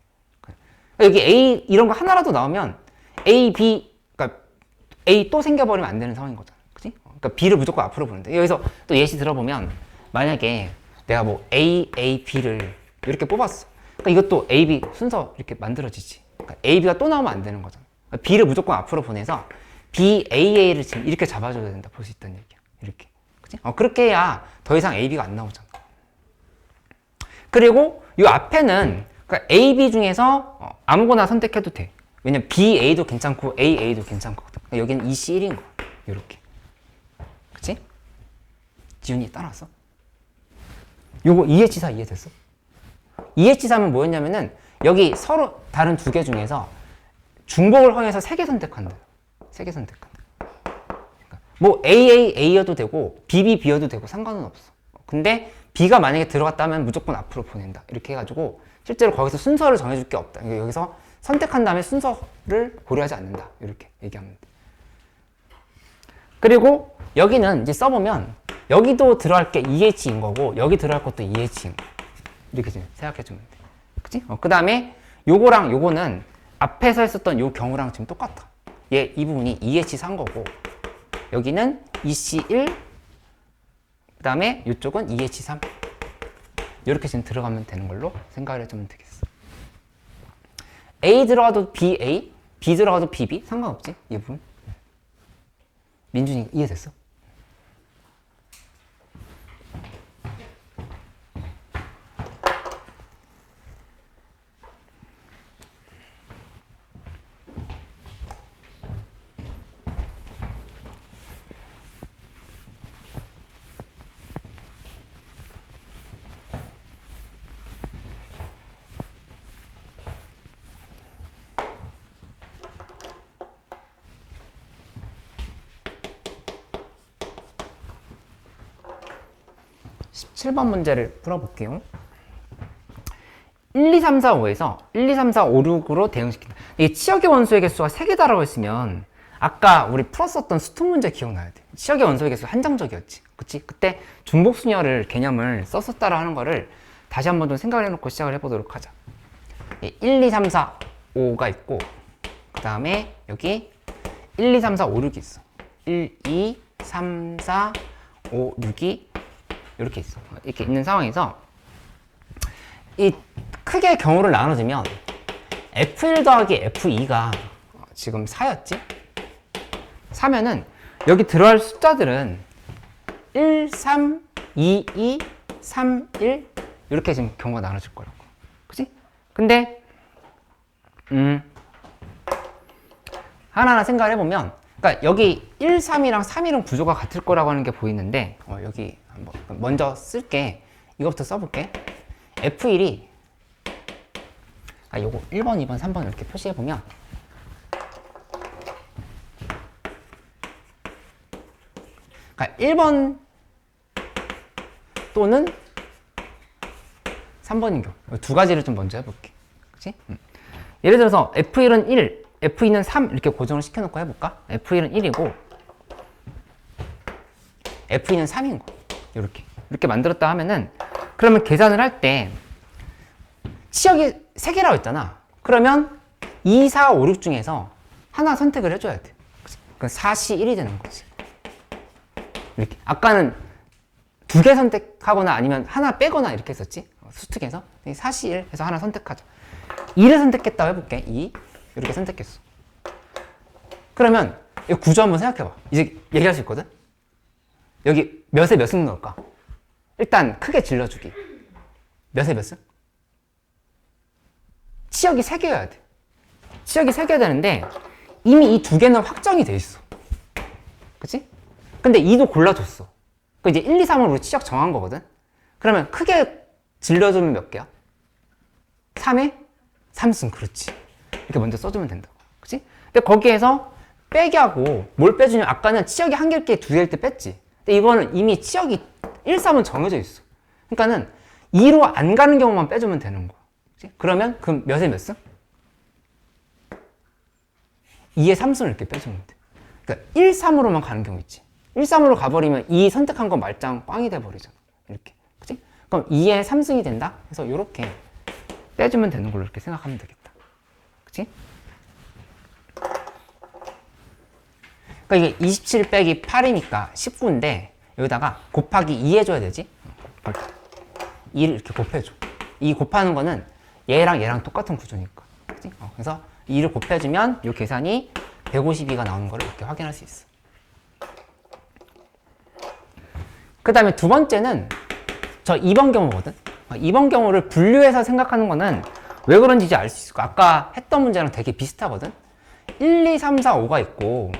A: 여기 A 이런 거 하나라도 나오면 A, B, 그러니까 A 또 생겨버리면 안 되는 상황인 거잖아. 그치? 그러니까 B를 무조건 앞으로 보낸대. 여기서 또 예시 들어보면 만약에 내가 뭐 A, A, B를 이렇게 뽑았어. 그러니까 이것도 A, B 순서 이렇게 만들어지지. 그러니까 A, B가 또 나오면 안 되는 거잖아. 그러니까 B를 무조건 앞으로 보내서 BAA를 지금 이렇게 잡아줘야 된다 볼 수 있다는 얘기야. 이렇게. 그치? 그렇게 해야 더 이상 AB가 안 나오잖아. 그리고 이 앞에는 그러니까 A, B 중에서 아무거나 선택해도 돼. 왜냐면 BA도 괜찮고 AA도 괜찮거든. 그러니까 여기는 EC1인 거야. 이렇게. 그치? 지훈이 따라왔어? 요거 EH4 이해됐어? EH3은 뭐였냐면은 여기 서로 다른 두 개 중에서 중복을 허용해서 세 개 선택한다. 세 개 선택한다. 그러니까 뭐 AAA여도 되고 BB B여도 되고 상관은 없어. 근데 B가 만약에 들어갔다면 무조건 앞으로 보낸다. 이렇게 해가지고 실제로 거기서 순서를 정해줄 게 없다. 그러니까 여기서 선택한 다음에 순서를 고려하지 않는다. 이렇게 얘기하면 돼. 그리고 여기는 이제 써보면 여기도 들어갈 게 EH인 거고 여기 들어갈 것도 EH인 거. 이렇게 좀 생각해주면 돼. 그치? 그 다음에 요거랑 요거는 앞에서 했었던 요 경우랑 지금 똑같아. 얘 이 부분이 EH3 거고 여기는 EC1 그 다음에 이쪽은 EH3 이렇게 지금 들어가면 되는 걸로 생각을 해주면 되겠어. A 들어가도 BA, B 들어가도 BB 상관없지? 이 부분. 민준이 이해됐어? 칠 번 문제를 풀어볼게요. 1, 2, 3, 4, 5에서 1, 2, 3, 4, 5, 6으로 대응시킨다. 이게 치역의 원소의 개수가 3개다라고 했으면 아까 우리 풀었었던 수특 문제 기억나야 돼. 치역의 원소의 개수 한정적이었지. 그치? 그때 중복순열을 개념을 썼었다라 하는 거를 다시 한번 좀 생각을 해놓고 시작을 해보도록 하자. 1, 2, 3, 4, 5가 있고 그 다음에 여기 1, 2, 3, 4, 5, 6이 있어. 1, 2, 3, 4, 5, 6이 이렇게 있어. 이렇게 있는 상황에서 이 크게 경우를 나눠주면 F1 더하기 F2가 지금 4였지? 4면은 여기 들어갈 숫자들은 1, 3, 2, 2, 3, 1 이렇게 지금 경우가 나눠질 거라고. 그치? 근데 하나하나 생각을 해보면 그러니까 여기 1, 3이랑 3, 1은 구조가 같을 거라고 하는 게 보이는데 여기 한번 먼저 쓸게. 이거부터 써볼게. F1이 요거 1번, 2번, 3번 이렇게 표시해보면 그러니까 1번 또는 3번인 경우 두 가지를 좀 먼저 해볼게. 그치? 예를 들어서 F1은 1, F2는 3 이렇게 고정을 시켜놓고 해볼까? F1은 1이고 F2는 3인 거. 이렇게 만들었다 하면은 그러면 계산을 할 때 치역이 3개라고 했잖아. 그러면 2, 4, 5, 6 중에서 하나 선택을 해줘야 돼. 그럼 4시 1이 되는 거지. 이렇게. 아까는 2개 선택하거나 아니면 하나 빼거나 이렇게 했었지. 수특에서 4시 1 해서 하나 선택하자. 2를 선택했다고 해볼게. 2 이렇게 선택했어. 그러면 이 구조 한번 생각해봐. 이제 얘기할 수 있거든. 여기 몇에 몇을 넣을까? 일단 크게 질러주기. 몇에 몇을? 치역이 3개여야 돼. 치역이 3개여야 되는데 이미 이 2개는 확정이 돼 있어. 그치? 근데 2도 골라줬어. 그 이제 1, 2, 3으로 우리 치역 정한 거거든. 그러면 크게 질러주면 몇 개야? 3에 3승. 그렇지. 이렇게 먼저 써주면 된다고. 그치? 근데 거기에서 빼기 하고 뭘 빼주냐면 아까는 치역이 1개일 게 2개일 때 뺐지. 근데 이거는 이미 치역이 1, 3은 정해져 있어. 그러니까는 2로 안 가는 경우만 빼주면 되는 거야. 그치? 그러면 그 몇에 몇 승? 2에 3승을 이렇게 빼주면 돼. 그러니까 1, 3으로만 가는 경우 있지. 1, 3으로 가버리면 2 선택한 건 말짱 꽝이 돼버리잖아. 이렇게. 그치? 그럼 2에 3승이 된다? 그래서 이렇게 빼주면 되는 걸로 이렇게 생각하면 되겠다. 그치? 그러니까 이게 27 빼기 8이니까 19인데 여기다가 곱하기 2 해줘야 되지? 2를 이렇게 곱해줘. 2 곱하는 거는 얘랑 얘랑 똑같은 구조니까. 그치? 그래서 2를 곱해주면 이 계산이 152가 나오는 거를 이렇게 확인할 수 있어. 그 다음에 두 번째는 저 2번 경우거든. 2번 경우를 분류해서 생각하는 거는 왜 그런지 이제 알 수 있을 거야. 아까 했던 문제랑 되게 비슷하거든. 1, 2, 3, 4, 5가 있고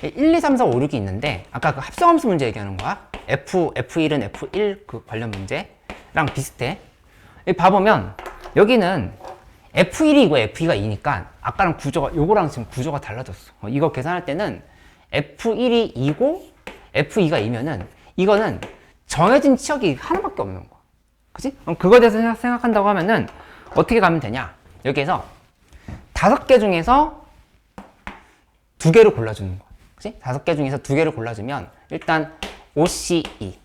A: 1, 2, 3, 4, 5, 6이 있는데 아까 그 합성함수 문제 얘기하는 거야. F1은 F1 그 관련 문제랑 비슷해. 여기 봐보면 여기는 F1이고 F2가 2니까 아까랑 구조가 요거랑 지금 구조가 달라졌어. 이거 계산할 때는 F1이 2고 F2가 2면은 이거는 정해진 치역이 하나밖에 없는 거야. 그치? 그럼 그거에 대해서 생각한다고 하면은 어떻게 가면 되냐? 여기에서 5개 중에서 2개를 골라주는 거야. 그치? 5개 중에서 2개를 골라주면 일단 OCE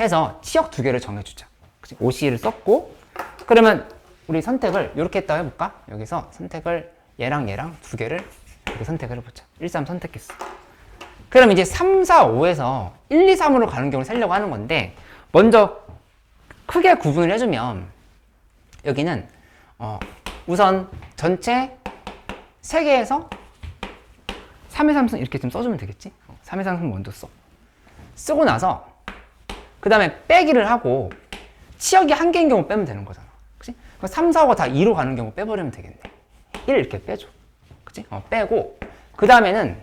A: 해서 치역 2개를 정해주자. 그치? OCE를 썼고 그러면 우리 선택을 이렇게 했다고 해볼까? 여기서 선택을 얘랑 2개를 이렇게 선택을 해보자. 1, 3 선택했어. 그럼 이제 3, 4, 5에서 1, 2, 3으로 가는 경우를 세려고 하는 건데 먼저 크게 구분을 해주면 여기는 우선 전체 3개에서 3의 3승 이렇게 좀 써주면 되겠지? 3의 3승 먼저 써. 쓰고 나서 그 다음에 빼기를 하고 치역이 1개인 경우 빼면 되는 거잖아. 그치? 3, 4, 5가 다 2로 가는 경우 빼버리면 되겠네. 1 이렇게 빼줘. 그치? 빼고 그 다음에는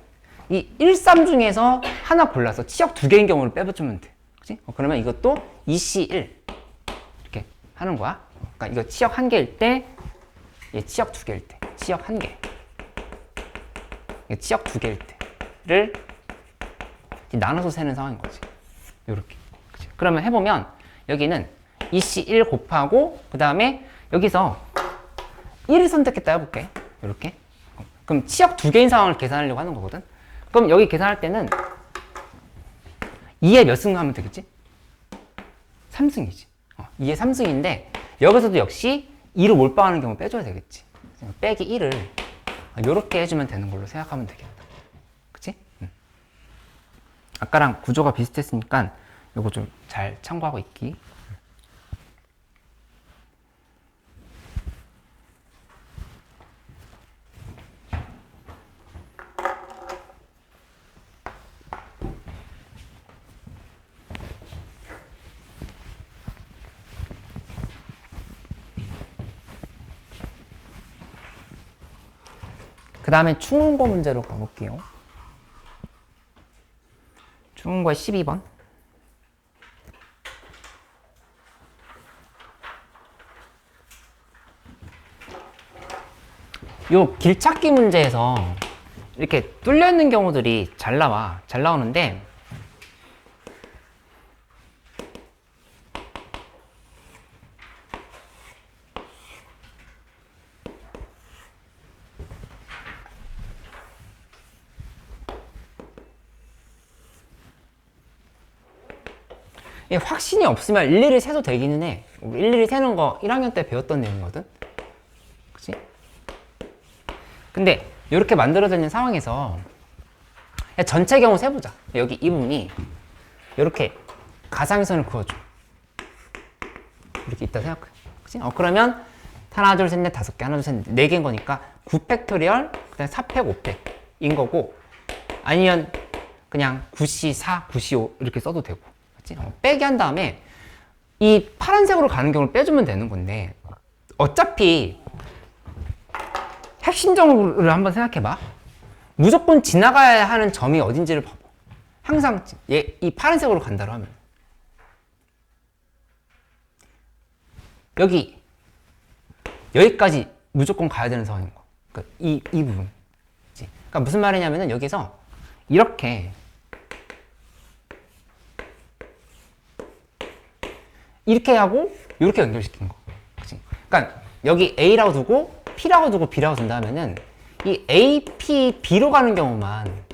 A: 이 1, 3 중에서 하나 골라서 치역 2개인 경우를 빼주면 돼. 그치? 그러면 이것도 EC1 이렇게 하는 거야. 그러니까 이거 치역 1개일 때, 얘 치역 2개일 때, 치역 1개. 치역 2개일 때를 나눠서 세는 상황인 거지. 요렇게. 그치? 그러면 해보면 여기는 EC1 곱하고 그 다음에 여기서 1을 선택했다 해볼게. 요렇게. 그럼 치역 2개인 상황을 계산하려고 하는 거거든. 그럼 여기 계산할 때는 2에 몇 승 하면 되겠지? 3승이지. 2에 3승인데 여기서도 역시 2로 몰빵하는 경우 빼줘야 되겠지. 빼기 1을 이렇게 해주면 되는 걸로 생각하면 되겠다. 그치? 아까랑 구조가 비슷했으니까 이거 좀 잘 참고하고 있기. 그 다음에 충운고 문제로 가볼게요. 충운고의 12번. 요 길찾기 문제에서 이렇게 뚫려 있는 경우들이 잘 나오는데 확신이 없으면 일일이 세도 되기는 해. 일일이 세는 거 1학년 때 배웠던 내용이거든. 그치? 근데 이렇게 만들어져 있는 상황에서 전체 경우 세보자. 여기 이 부분이 이렇게 가상위선을 그어줘. 이렇게 있다 생각해. 그치? 그러면 하나, 둘, 셋, 넷, 5개, 하나, 둘, 셋, 넷, 4개인 거니까 9팩토리얼, 그 다음에 4팩, 5팩인 거고 아니면 그냥 9C, 4, 9C, 5 이렇게 써도 되고. 빼기 한 다음에 이 파란색으로 가는 경우를 빼주면 되는 건데 어차피 핵심적으로 한번 생각해봐. 무조건 지나가야 하는 점이 어딘지를 봐봐. 항상 이 파란색으로 간다고 하면 여기까지 무조건 가야 되는 상황인 거야. 그러니까 이 부분. 그러니까 무슨 말이냐면은 여기서 이렇게 하고 이렇게 연결시킨 거. 그치? 그러니까 여기 A라고 두고 P라고 두고 B라고 둔다 하면은 이 A, P, B로 가는 경우만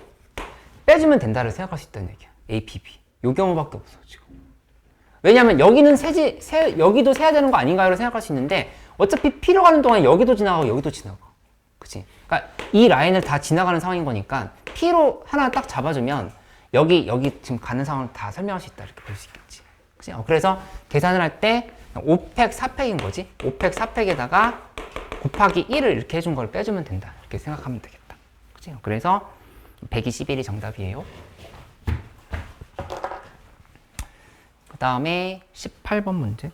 A: 빼주면 된다를 생각할 수 있다는 얘기야. A, P, B. 요 경우밖에 없어 지금. 왜냐면 여기는 여기도 세야 되는 거 아닌가요를 생각할 수 있는데 어차피 P로 가는 동안 여기도 지나가고 여기도 지나가. 그치? 그러니까 이 라인을 다 지나가는 상황인 거니까 P로 하나 딱 잡아주면 여기 지금 가는 상황을 다 설명할 수 있다 이렇게 볼 수 있겠지. 그치? 그래서 계산을 할 때 5팩, 4팩인 거지. 5팩, 4팩에다가 곱하기 1을 이렇게 해준 걸 빼주면 된다. 이렇게 생각하면 되겠다. 그치? 그치? 그래서 121이 정답이에요. 그 다음에 18번 문제.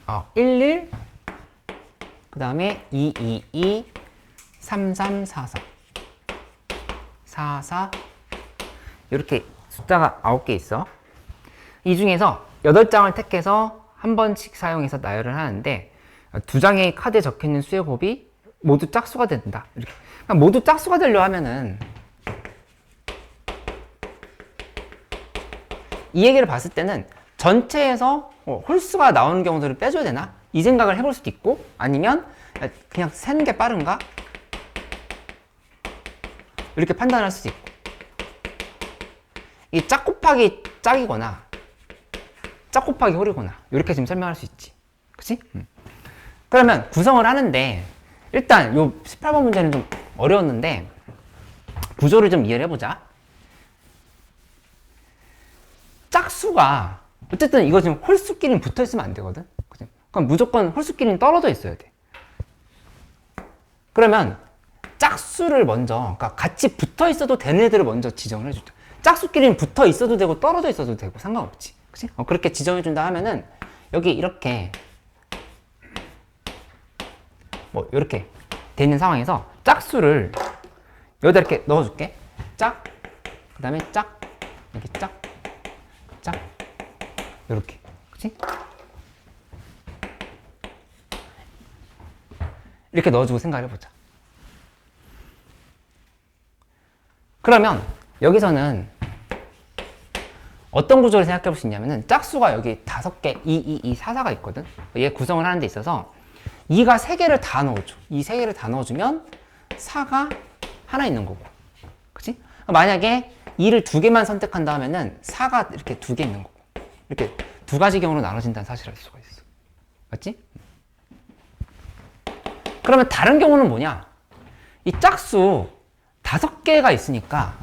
A: 어, 11, 그 다음에 222, 3344, 44, 이렇게 숫자가 9개 있어. 이 중에서 8장을 택해서 한 번씩 사용해서 나열을 하는데, 두 장의 카드에 적혀있는 수의 곱이 모두 짝수가 된다. 이렇게. 그러니까 모두 짝수가 되려 하면은 이 얘기를 봤을 때는 전체에서 홀수가 나오는 경우들을 빼줘야 되나? 이 생각을 해볼 수도 있고, 아니면 그냥 세는 게 빠른가? 이렇게 판단할 수도 있고. 이 짝 곱하기 짝이거나 짝 곱하기 홀이거나 이렇게 지금 설명할 수 있지. 그치? 그러면 구성을 하는데 일단 요 18번 문제는 좀 어려웠는데 구조를 좀 이해를 해보자. 짝수가 어쨌든 이거 지금 홀수끼리는 붙어 있으면 안 되거든. 그치? 그럼 무조건 홀수끼리는 떨어져 있어야 돼. 그러면 짝수를 먼저, 그러니까 같이 붙어 있어도 되는 애들을 먼저 지정을 해주자. 짝수끼리는 붙어 있어도 되고 떨어져 있어도 되고 상관없지. 그치? 그렇게 지정해준다 하면은 여기 이렇게 뭐 이렇게 돼 있는 상황에서 짝수를 여기다 이렇게 넣어줄게. 짝, 그 다음에 짝, 이렇게 짝, 짝, 이렇게. 그치? 이렇게 넣어주고 생각을 해보자. 그러면 여기서는 어떤 구조를 생각해 볼 수 있냐면은 짝수가 여기 5개, 2, 2, 2, 4, 4가 있거든. 얘 구성을 하는 데 있어서 2가 3개를 다 넣어줘. 2, 3개를 다 넣어주면 4가 하나 있는 거고. 그치? 만약에 2를 2개만 선택한다 하면은 4가 이렇게 2개 있는 거고. 이렇게 두 가지 경우로 나눠진다는 사실을 알 수가 있어. 맞지? 그러면 다른 경우는 뭐냐? 이 짝수 5개가 있으니까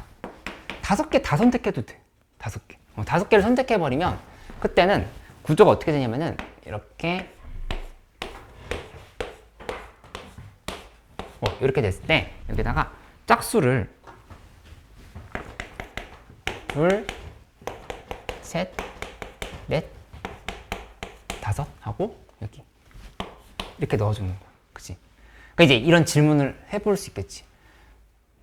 A: 5개 다 선택해도 돼. 5개. 5개를 선택해버리면 그때는 구조가 어떻게 되냐면은 이렇게 이렇게 됐을 때 여기다가 짝수를 둘, 셋, 넷, 5 하고 여기 이렇게 넣어주는 거야. 그치? 그러니까 이제 이런 질문을 해볼 수 있겠지.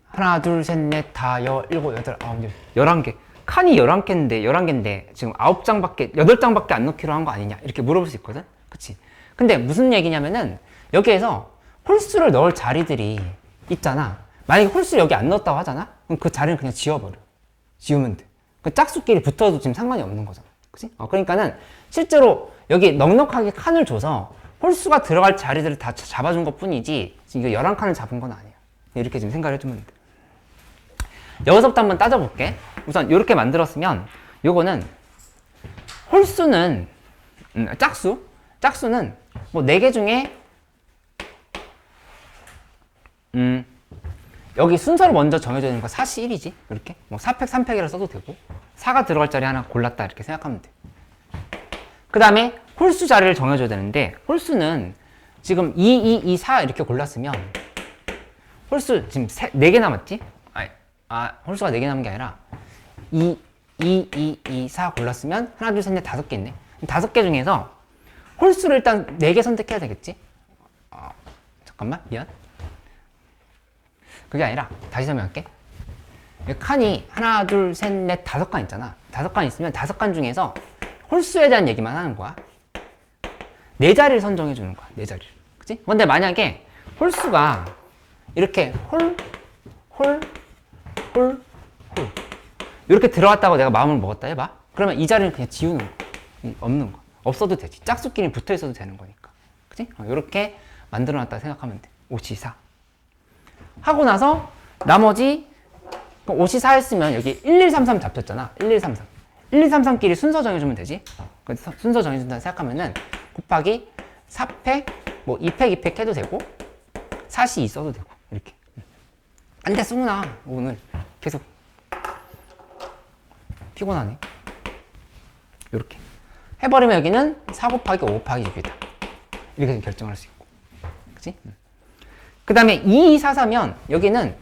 A: 하나, 둘, 셋, 넷, 다, 일곱, 여덟, 아홉, 11개. 칸이 11개인데 지금 9장밖에, 8장밖에 안 넣기로 한 거 아니냐? 이렇게 물어볼 수 있거든? 그치? 근데 무슨 얘기냐면은 여기에서 홀수를 넣을 자리들이 있잖아. 만약에 홀수를 여기 안 넣었다고 하잖아? 그럼 그 자리는 그냥 지워버려. 지우면 돼. 그 짝수끼리 붙어도 지금 상관이 없는 거잖아. 그치? 그러니까는 실제로 여기 넉넉하게 칸을 줘서 홀수가 들어갈 자리들을 다 잡아준 것 뿐이지 지금 이거 11칸을 잡은 건 아니야. 이렇게 지금 생각을 해주면 돼. 여기서부터 한번 따져볼게. 우선 이렇게 만들었으면 요거는 홀수는 짝수는 뭐 4개 중에 여기 순서를 먼저 정해줘야 되는 거 4시 1이지. 이렇게 뭐 4팩 3팩이라 써도 되고 4가 들어갈 자리 하나 골랐다 이렇게 생각하면 돼. 그 다음에 홀수 자리를 정해줘야 되는데 홀수는 지금 2, 2, 2, 4 이렇게 골랐으면 홀수 지금 4개 남았지? 홀수가 4개 남은 게 아니라 2, 2, 2, 2, 4 골랐으면 하나, 둘, 셋, 넷, 5개 있네. 5개 중에서 홀수를 일단 4개 선택해야 되겠지? 잠깐만, 미안. 그게 아니라 다시 설명할게. 칸이 하나, 둘, 셋, 넷, 5칸 있잖아. 5칸 있으면 5칸 중에서 홀수에 대한 얘기만 하는 거야. 4자리를 선정해 주는 거야. 4자리를. 그치? 근데 만약에 홀수가 이렇게 홀 이렇게 들어갔다고 내가 마음을 먹었다 해봐. 그러면 이 자리는 그냥 지우는 거야. 없는 거야. 없어도 되지. 짝수끼리 붙어 있어도 되는 거니까. 그치? 이렇게 만들어 놨다 생각하면 돼. 5C4 하고 나서 나머지 5C4 했으면 여기 1133 잡혔잖아. 1133 1133끼리 순서 정해주면 되지. 그래서 순서 정해준다 생각하면은 곱하기 4팩 뭐 2팩 2팩 해도 되고 4C2 써도 되고 이렇게. 안 돼 승훈아 오늘 계속 피곤하네. 이렇게 해버리면 여기는 4 곱하기 5 곱하기 6이다. 이렇게 결정할 수 있고. 그치? 그 다음에 2, 2, 4, 4면 여기는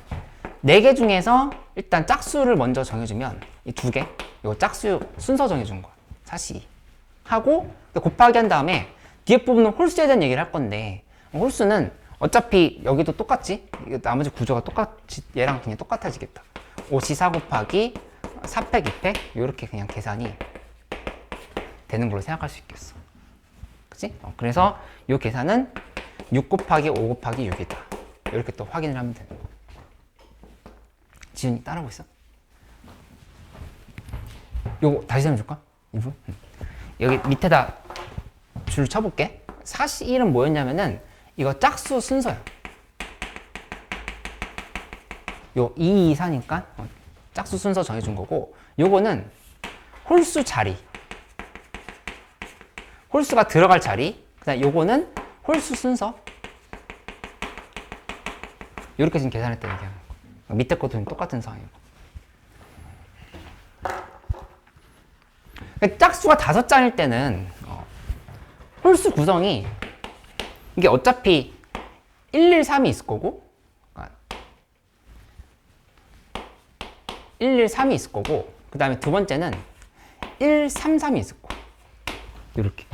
A: 4개 중에서 일단 짝수를 먼저 정해주면 이 2개, 이거 짝수 순서 정해준 거야. 4C 하고 곱하기 한 다음에 뒤에 부분은 홀수에 대한 얘기를 할 건데 홀수는 어차피 여기도 똑같지? 나머지 구조가 똑같이 얘랑 그냥 똑같아지겠다. 5C4 곱하기 4팩, 2팩 이렇게 그냥 계산이 되는 걸로 생각할 수 있겠어. 그치? 그래서 이 계산은 6 곱하기 5 곱하기 6이다. 이렇게 또 확인을 하면 되는 거. 지훈이 따라하고 있어? 요거 다시 설명해줄까? 이 부분? 여기 밑에다 줄 쳐볼게. 4C1은 뭐였냐면은 이거 짝수 순서야. 요 2, 2, 4니까 짝수 순서 정해준 거고 요거는 홀수 자리, 홀수가 들어갈 자리, 그 다음 요거는 홀수 순서. 이렇게 지금 계산했다 얘기하는 거. 밑에 것도 똑같은 상황이고. 짝수가 5짝일 때는 홀수 구성이 이게 어차피 113이 있을 거고 113이 있을 거고 그 다음에 두 번째는 133이 있을 거고 이렇게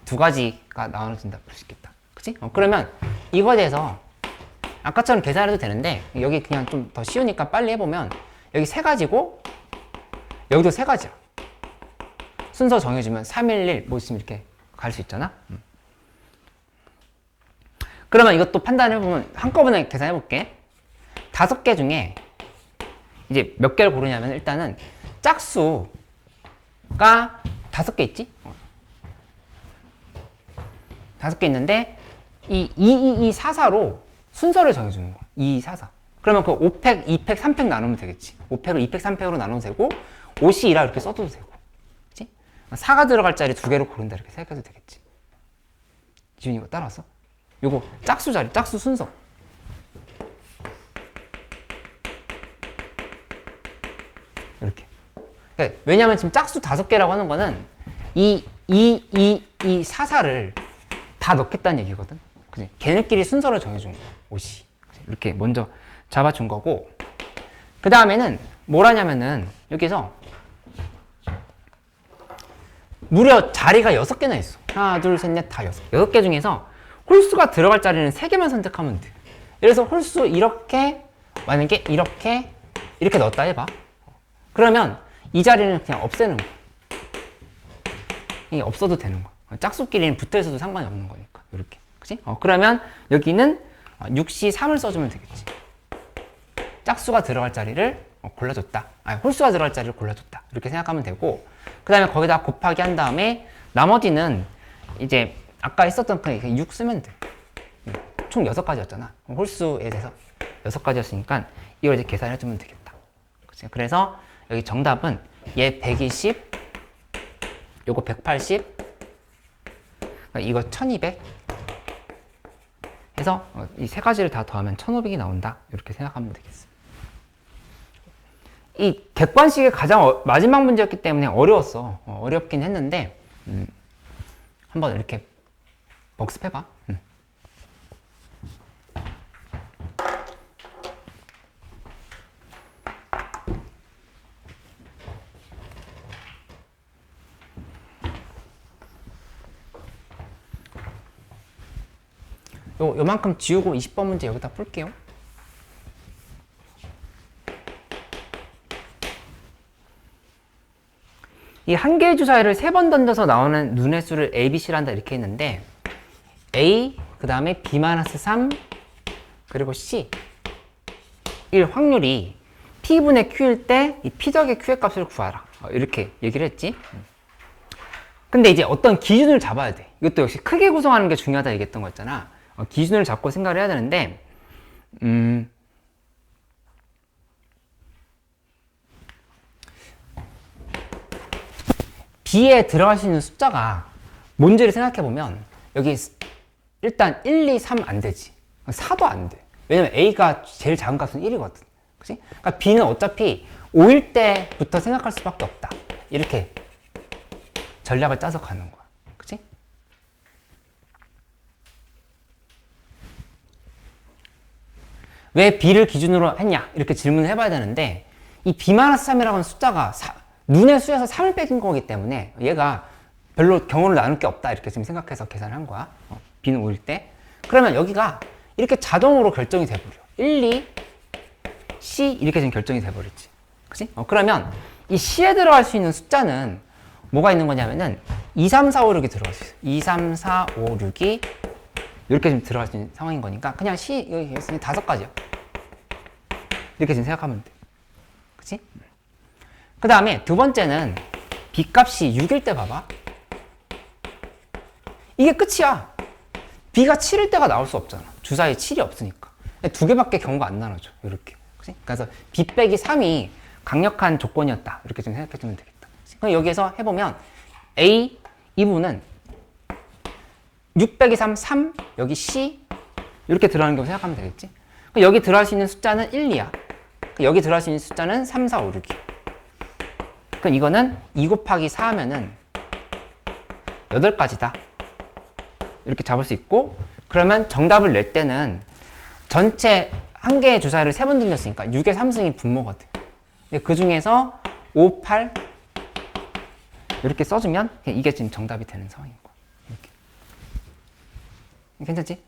A: 두 가지가 나눠진다 볼 수 있겠다. 그치? 그러면 이거에 대해서 아까처럼 계산해도 되는데 여기 그냥 좀 더 쉬우니까 빨리 해보면 여기 3가지고 여기도 3가지야. 순서 정해주면 311 뭐 있으면 이렇게 갈 수 있잖아. 그러면 이것도 판단해보면 한꺼번에 계산해볼게. 5개 중에 이제 몇 개를 고르냐면 일단은 짝수가 5개 있지? 5개 있는데 이 22244로 순서를 정해주는 거야. 2244. 그러면 그 5팩, 2팩, 3팩 나누면 되겠지. 5팩을 2팩, 3팩으로 나누면 되고 5C2라 이렇게 써도 되고. 그치? 4가 들어갈 자리 2개로 고른다 이렇게 생각해도 되겠지. 지훈이 이거 따라왔어? 요거 짝수 자리, 짝수 순서. 이렇게. 그러니까 왜냐면 지금 짝수 5개라고 하는 거는 이 4를 다 넣겠다는 얘기거든. 그치? 걔네끼리 순서를 정해준 거야. 5C. 이렇게 먼저 잡아준 거고. 그 다음에는 뭘 하냐면은 여기서 무려 자리가 6개나 있어. 하나, 둘, 셋, 넷, 다 6개 중에서 홀수가 들어갈 자리는 3개만 선택하면 돼. 그래서 홀수 이렇게 만약에 이렇게 넣었다 해봐. 그러면 이 자리는 그냥 없애는 거야. 이게 없어도 되는 거야. 짝수끼리는 붙어 있어도 상관이 없는 거니까. 이렇게. 그치? 그러면 여기는 6C3을 써주면 되겠지. 짝수가 들어갈 자리를 골라줬다. 아니, 홀수가 들어갈 자리를 골라줬다. 이렇게 생각하면 되고, 그 다음에 거기다 곱하기 한 다음에 나머지는 이제 아까 있었던 그 6 쓰면 돼. 총 6가지였잖아. 홀수에 대해서 6가지였으니까 이걸 이제 계산해주면 되겠다. 그치? 그래서 여기 정답은 얘 120, 요거 180, 이거 1200 해서 이 3가지를 다 더하면 1500이 나온다. 이렇게 생각하면 되겠어. 이 객관식의 가장 마지막 문제였기 때문에 어려웠어. 어렵긴 했는데 한번 이렇게 복습해봐. 요만큼 지우고 20번 문제 여기다 풀게요. 이 한 개의 주사위를 3번 던져서 나오는 눈의 수를 A, B, C를 한다 이렇게 했는데 A, 그 다음에 B-3 그리고 C 1 확률이 P분의 Q일 때 이 P적의 Q의 값을 구하라 이렇게 얘기를 했지. 근데 이제 어떤 기준을 잡아야 돼. 이것도 역시 크게 구성하는 게 중요하다 얘기했던 거 있잖아. 기준을 잡고 생각을 해야 되는데, B에 들어갈 수 있는 숫자가 뭔지를 생각해보면, 여기 일단 1, 2, 3 안 되지. 4도 안 돼. 왜냐면 A가 제일 작은 값은 1이거든. 그치? 그러니까 B는 어차피 5일 때부터 생각할 수밖에 없다. 이렇게 전략을 짜서 가는 거야. 그치? 왜 B를 기준으로 했냐? 이렇게 질문을 해봐야 되는데, 이 B-3이라고 하는 숫자가 눈의 수에서 3을 빼긴 거기 때문에 얘가 별로 경우를 나눌 게 없다. 이렇게 지금 생각해서 계산을 한 거야. B는 5일 때. 그러면 여기가 이렇게 자동으로 결정이 돼버려. 1, 2, C 이렇게 지금 결정이 돼버리지. 그치? 그러면 이 C에 들어갈 수 있는 숫자는 뭐가 있는 거냐면은 2, 3, 4, 5, 6이 들어갈 수 있어. 2, 3, 4, 5, 6이 이렇게 지금 들어갈 수 있는 상황인 거니까 그냥 C 여기 있으니 5가지야. 이렇게 지금 생각하면 돼. 그치? 그 다음에 두 번째는 B 값이 6일 때 봐봐. 이게 끝이야. B가 7일 때가 나올 수 없잖아. 주사위에 7이 없으니까. 두 개밖에 경우가 안 나눠져. 이렇게. 그치? 그래서 B 빼기 3이 강력한 조건이었다. 이렇게 좀 생각해주면 되겠다. 그럼 여기에서 해보면 A 이 부분은 6 빼기 3, 3, 여기 C 이렇게 들어가는 경우 생각하면 되겠지? 그럼 여기 들어갈 수 있는 숫자는 1, 2야. 여기 들어갈 수 있는 숫자는 3, 4, 5, 6이야. 그럼 이거는 2 곱하기 4 하면은 8가지다. 이렇게 잡을 수 있고, 그러면 정답을 낼 때는 전체 한 개의 주사위를 3번 들렸으니까 6의 3승이 분모거든. 그 중에서 5, 8 이렇게 써주면 이게 지금 정답이 되는 상황인 거야. 이렇게. 괜찮지?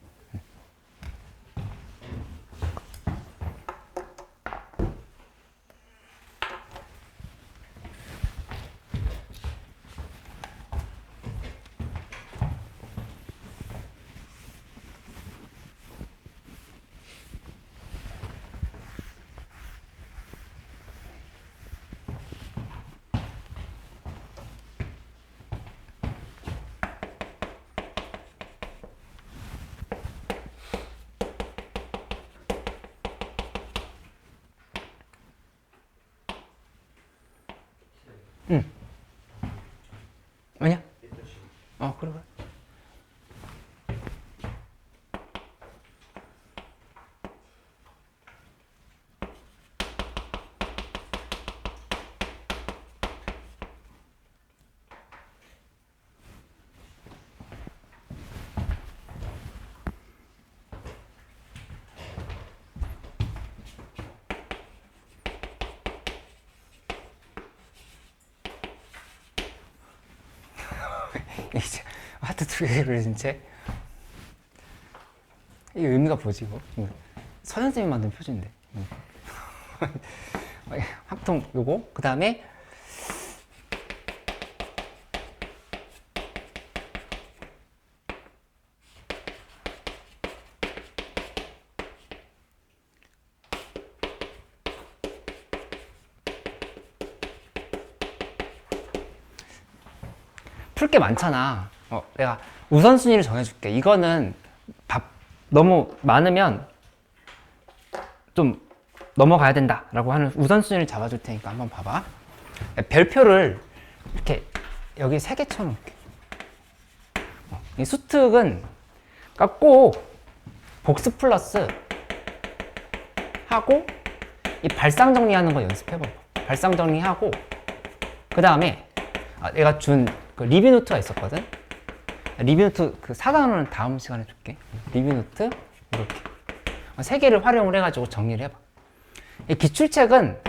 A: 응. 아니야? 그래, 그래. 이제 하트 두 개를 그려진 채. 이 의미가 뭐지 이거? 서현쌤이 만든 표지인데. 확통 요거. 그 다음에 풀 게 많잖아. 내가 우선순위를 정해줄게. 이거는 너무 많으면 좀 넘어가야 된다 라고 하는 우선순위를 잡아줄 테니까 한번 봐봐. 별표를 이렇게 여기 3개 쳐놓을게. 이 수특은 꼭 복수 플러스 하고 이 발상 정리하는 거 연습해봐봐. 발상 정리하고 그 다음에 내가 준 그 리뷰노트가 있었거든. 리뷰노트 그 4단원은 다음 시간에 줄게. 리뷰노트 이렇게 3개를 활용을 해가지고 정리를 해봐. 이 기출책은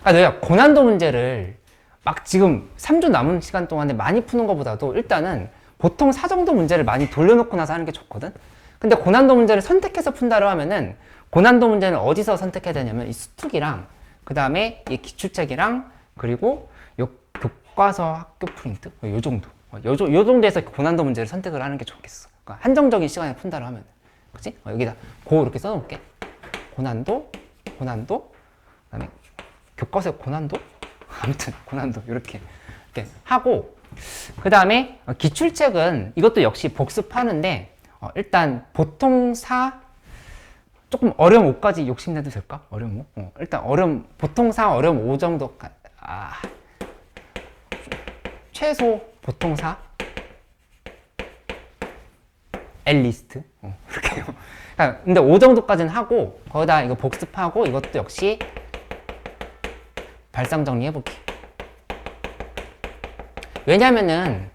A: 너희가 고난도 문제를 막 지금 3주 남은 시간 동안에 많이 푸는 것보다도 일단은 보통 사정도 문제를 많이 돌려놓고 나서 하는 게 좋거든. 근데 고난도 문제를 선택해서 푼다고 하면은 고난도 문제는 어디서 선택해야 되냐면 이 수특이랑 그 다음에 이 기출책이랑 그리고 요 교과서 학교 프린트 요 정도 요 정도에서 고난도 문제를 선택을 하는 게 좋겠어. 그러니까 한정적인 시간에 푼다고 하면, 그치? 여기다 고 이렇게 써놓을게. 고난도 그다음에 교과서 고난도 아무튼 고난도 이렇게 하고 그 다음에 기출책은 이것도 역시 복습하는데 일단 보통 4 조금 어려움 5까지 욕심내도 될까? 어려움 5? 일단 보통 4, 어려움 5 정도 최소 보통 4 엘리스트 이렇게 해요. 근데 5 정도까지는 하고 거기다 이거 복습하고 이것도 역시 발상 정리해보기. 왜냐면은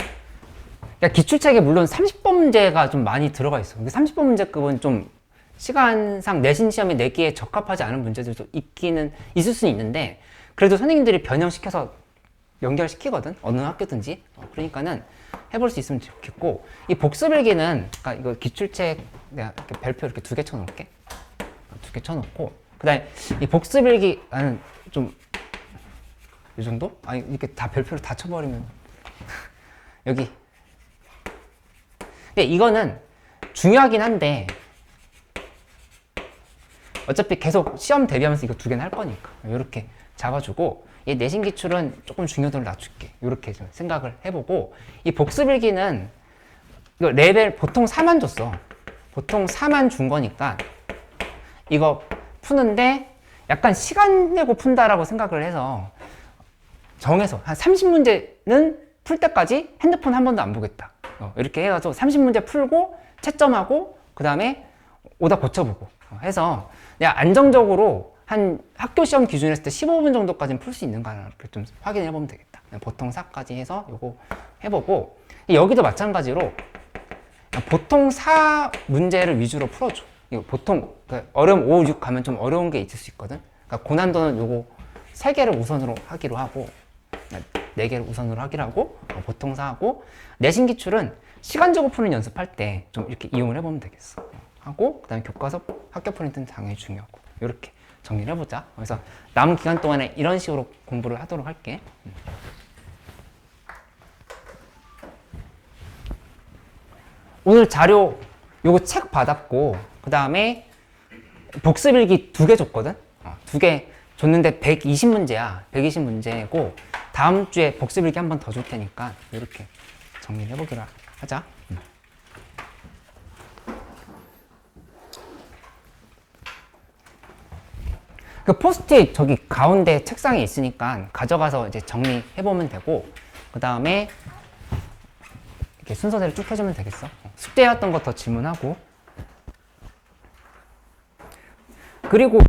A: 기출책에 물론 30번 문제가 좀 많이 들어가 있어. 근데 30번 문제급은 좀 시간상 내신 시험에 내기에 적합하지 않은 문제들도 있을 수는 있는데 그래도 선생님들이 변형시켜서 연결시키거든. 어느 학교든지. 그러니까는 해볼 수 있으면 좋겠고 이 복습일기는 그러니까 이거 기출책 내가 이렇게 별표 이렇게 2개 쳐놓을게. 2개 쳐놓고 그 다음에 이 복습일기 나는 좀 이 정도? 아니 이렇게 다 별표를 다 쳐버리면 여기 근데 이거는 중요하긴 한데 어차피 계속 시험 대비하면서 이거 2개는 할 거니까 이렇게 잡아주고 이 내신 기출은 조금 중요도를 낮출게 이렇게 좀 생각을 해보고 이 복습일기는 이거 레벨 보통 4만 줬어. 보통 4만 준 거니까 이거 푸는데 약간 시간 내고 푼다라고 생각을 해서 정해서 한 30문제는 풀 때까지 핸드폰 한 번도 안 보겠다. 이렇게 해가지고 30문제 풀고 채점하고 그 다음에 오답 고쳐보고 해서 그냥 안정적으로 한 학교 시험 기준으로 했을 때 15분 정도까지는 풀 수 있는가 이렇게 좀 확인해 보면 되겠다. 보통 4까지 해서 요거 해보고 여기도 마찬가지로 보통 4 문제를 위주로 풀어줘. 이거 보통 어려움 5, 6 가면 좀 어려운 게 있을 수 있거든. 그러니까 고난도는 요거 3개를 우선으로 하기로 하고 4개를 우선으로 하기로 하고 보통 4하고 내신 기출은 시간적으로 푸는 연습할 때 좀 이렇게 이용을 해보면 되겠어. 하고 그 다음에 교과서 학교 프린트는 당연히 중요하고 이렇게 정리를 해보자. 그래서 남은 기간 동안에 이런 식으로 공부를 하도록 할게. 오늘 자료 요거 책 받았고 그 다음에 복습일기 2개 줬거든. 2개 줬는데 120문제야. 120문제고 다음 주에 복습일기 한 번 더 줄 테니까 이렇게 정리를 해보기로 하자. 그 포스트잇 저기 가운데 책상에 있으니까 가져가서 이제 정리해보면 되고 그 다음에 이렇게 순서대로 쭉 펴주면 되겠어. 숙제해왔던 거 더 질문하고 그리고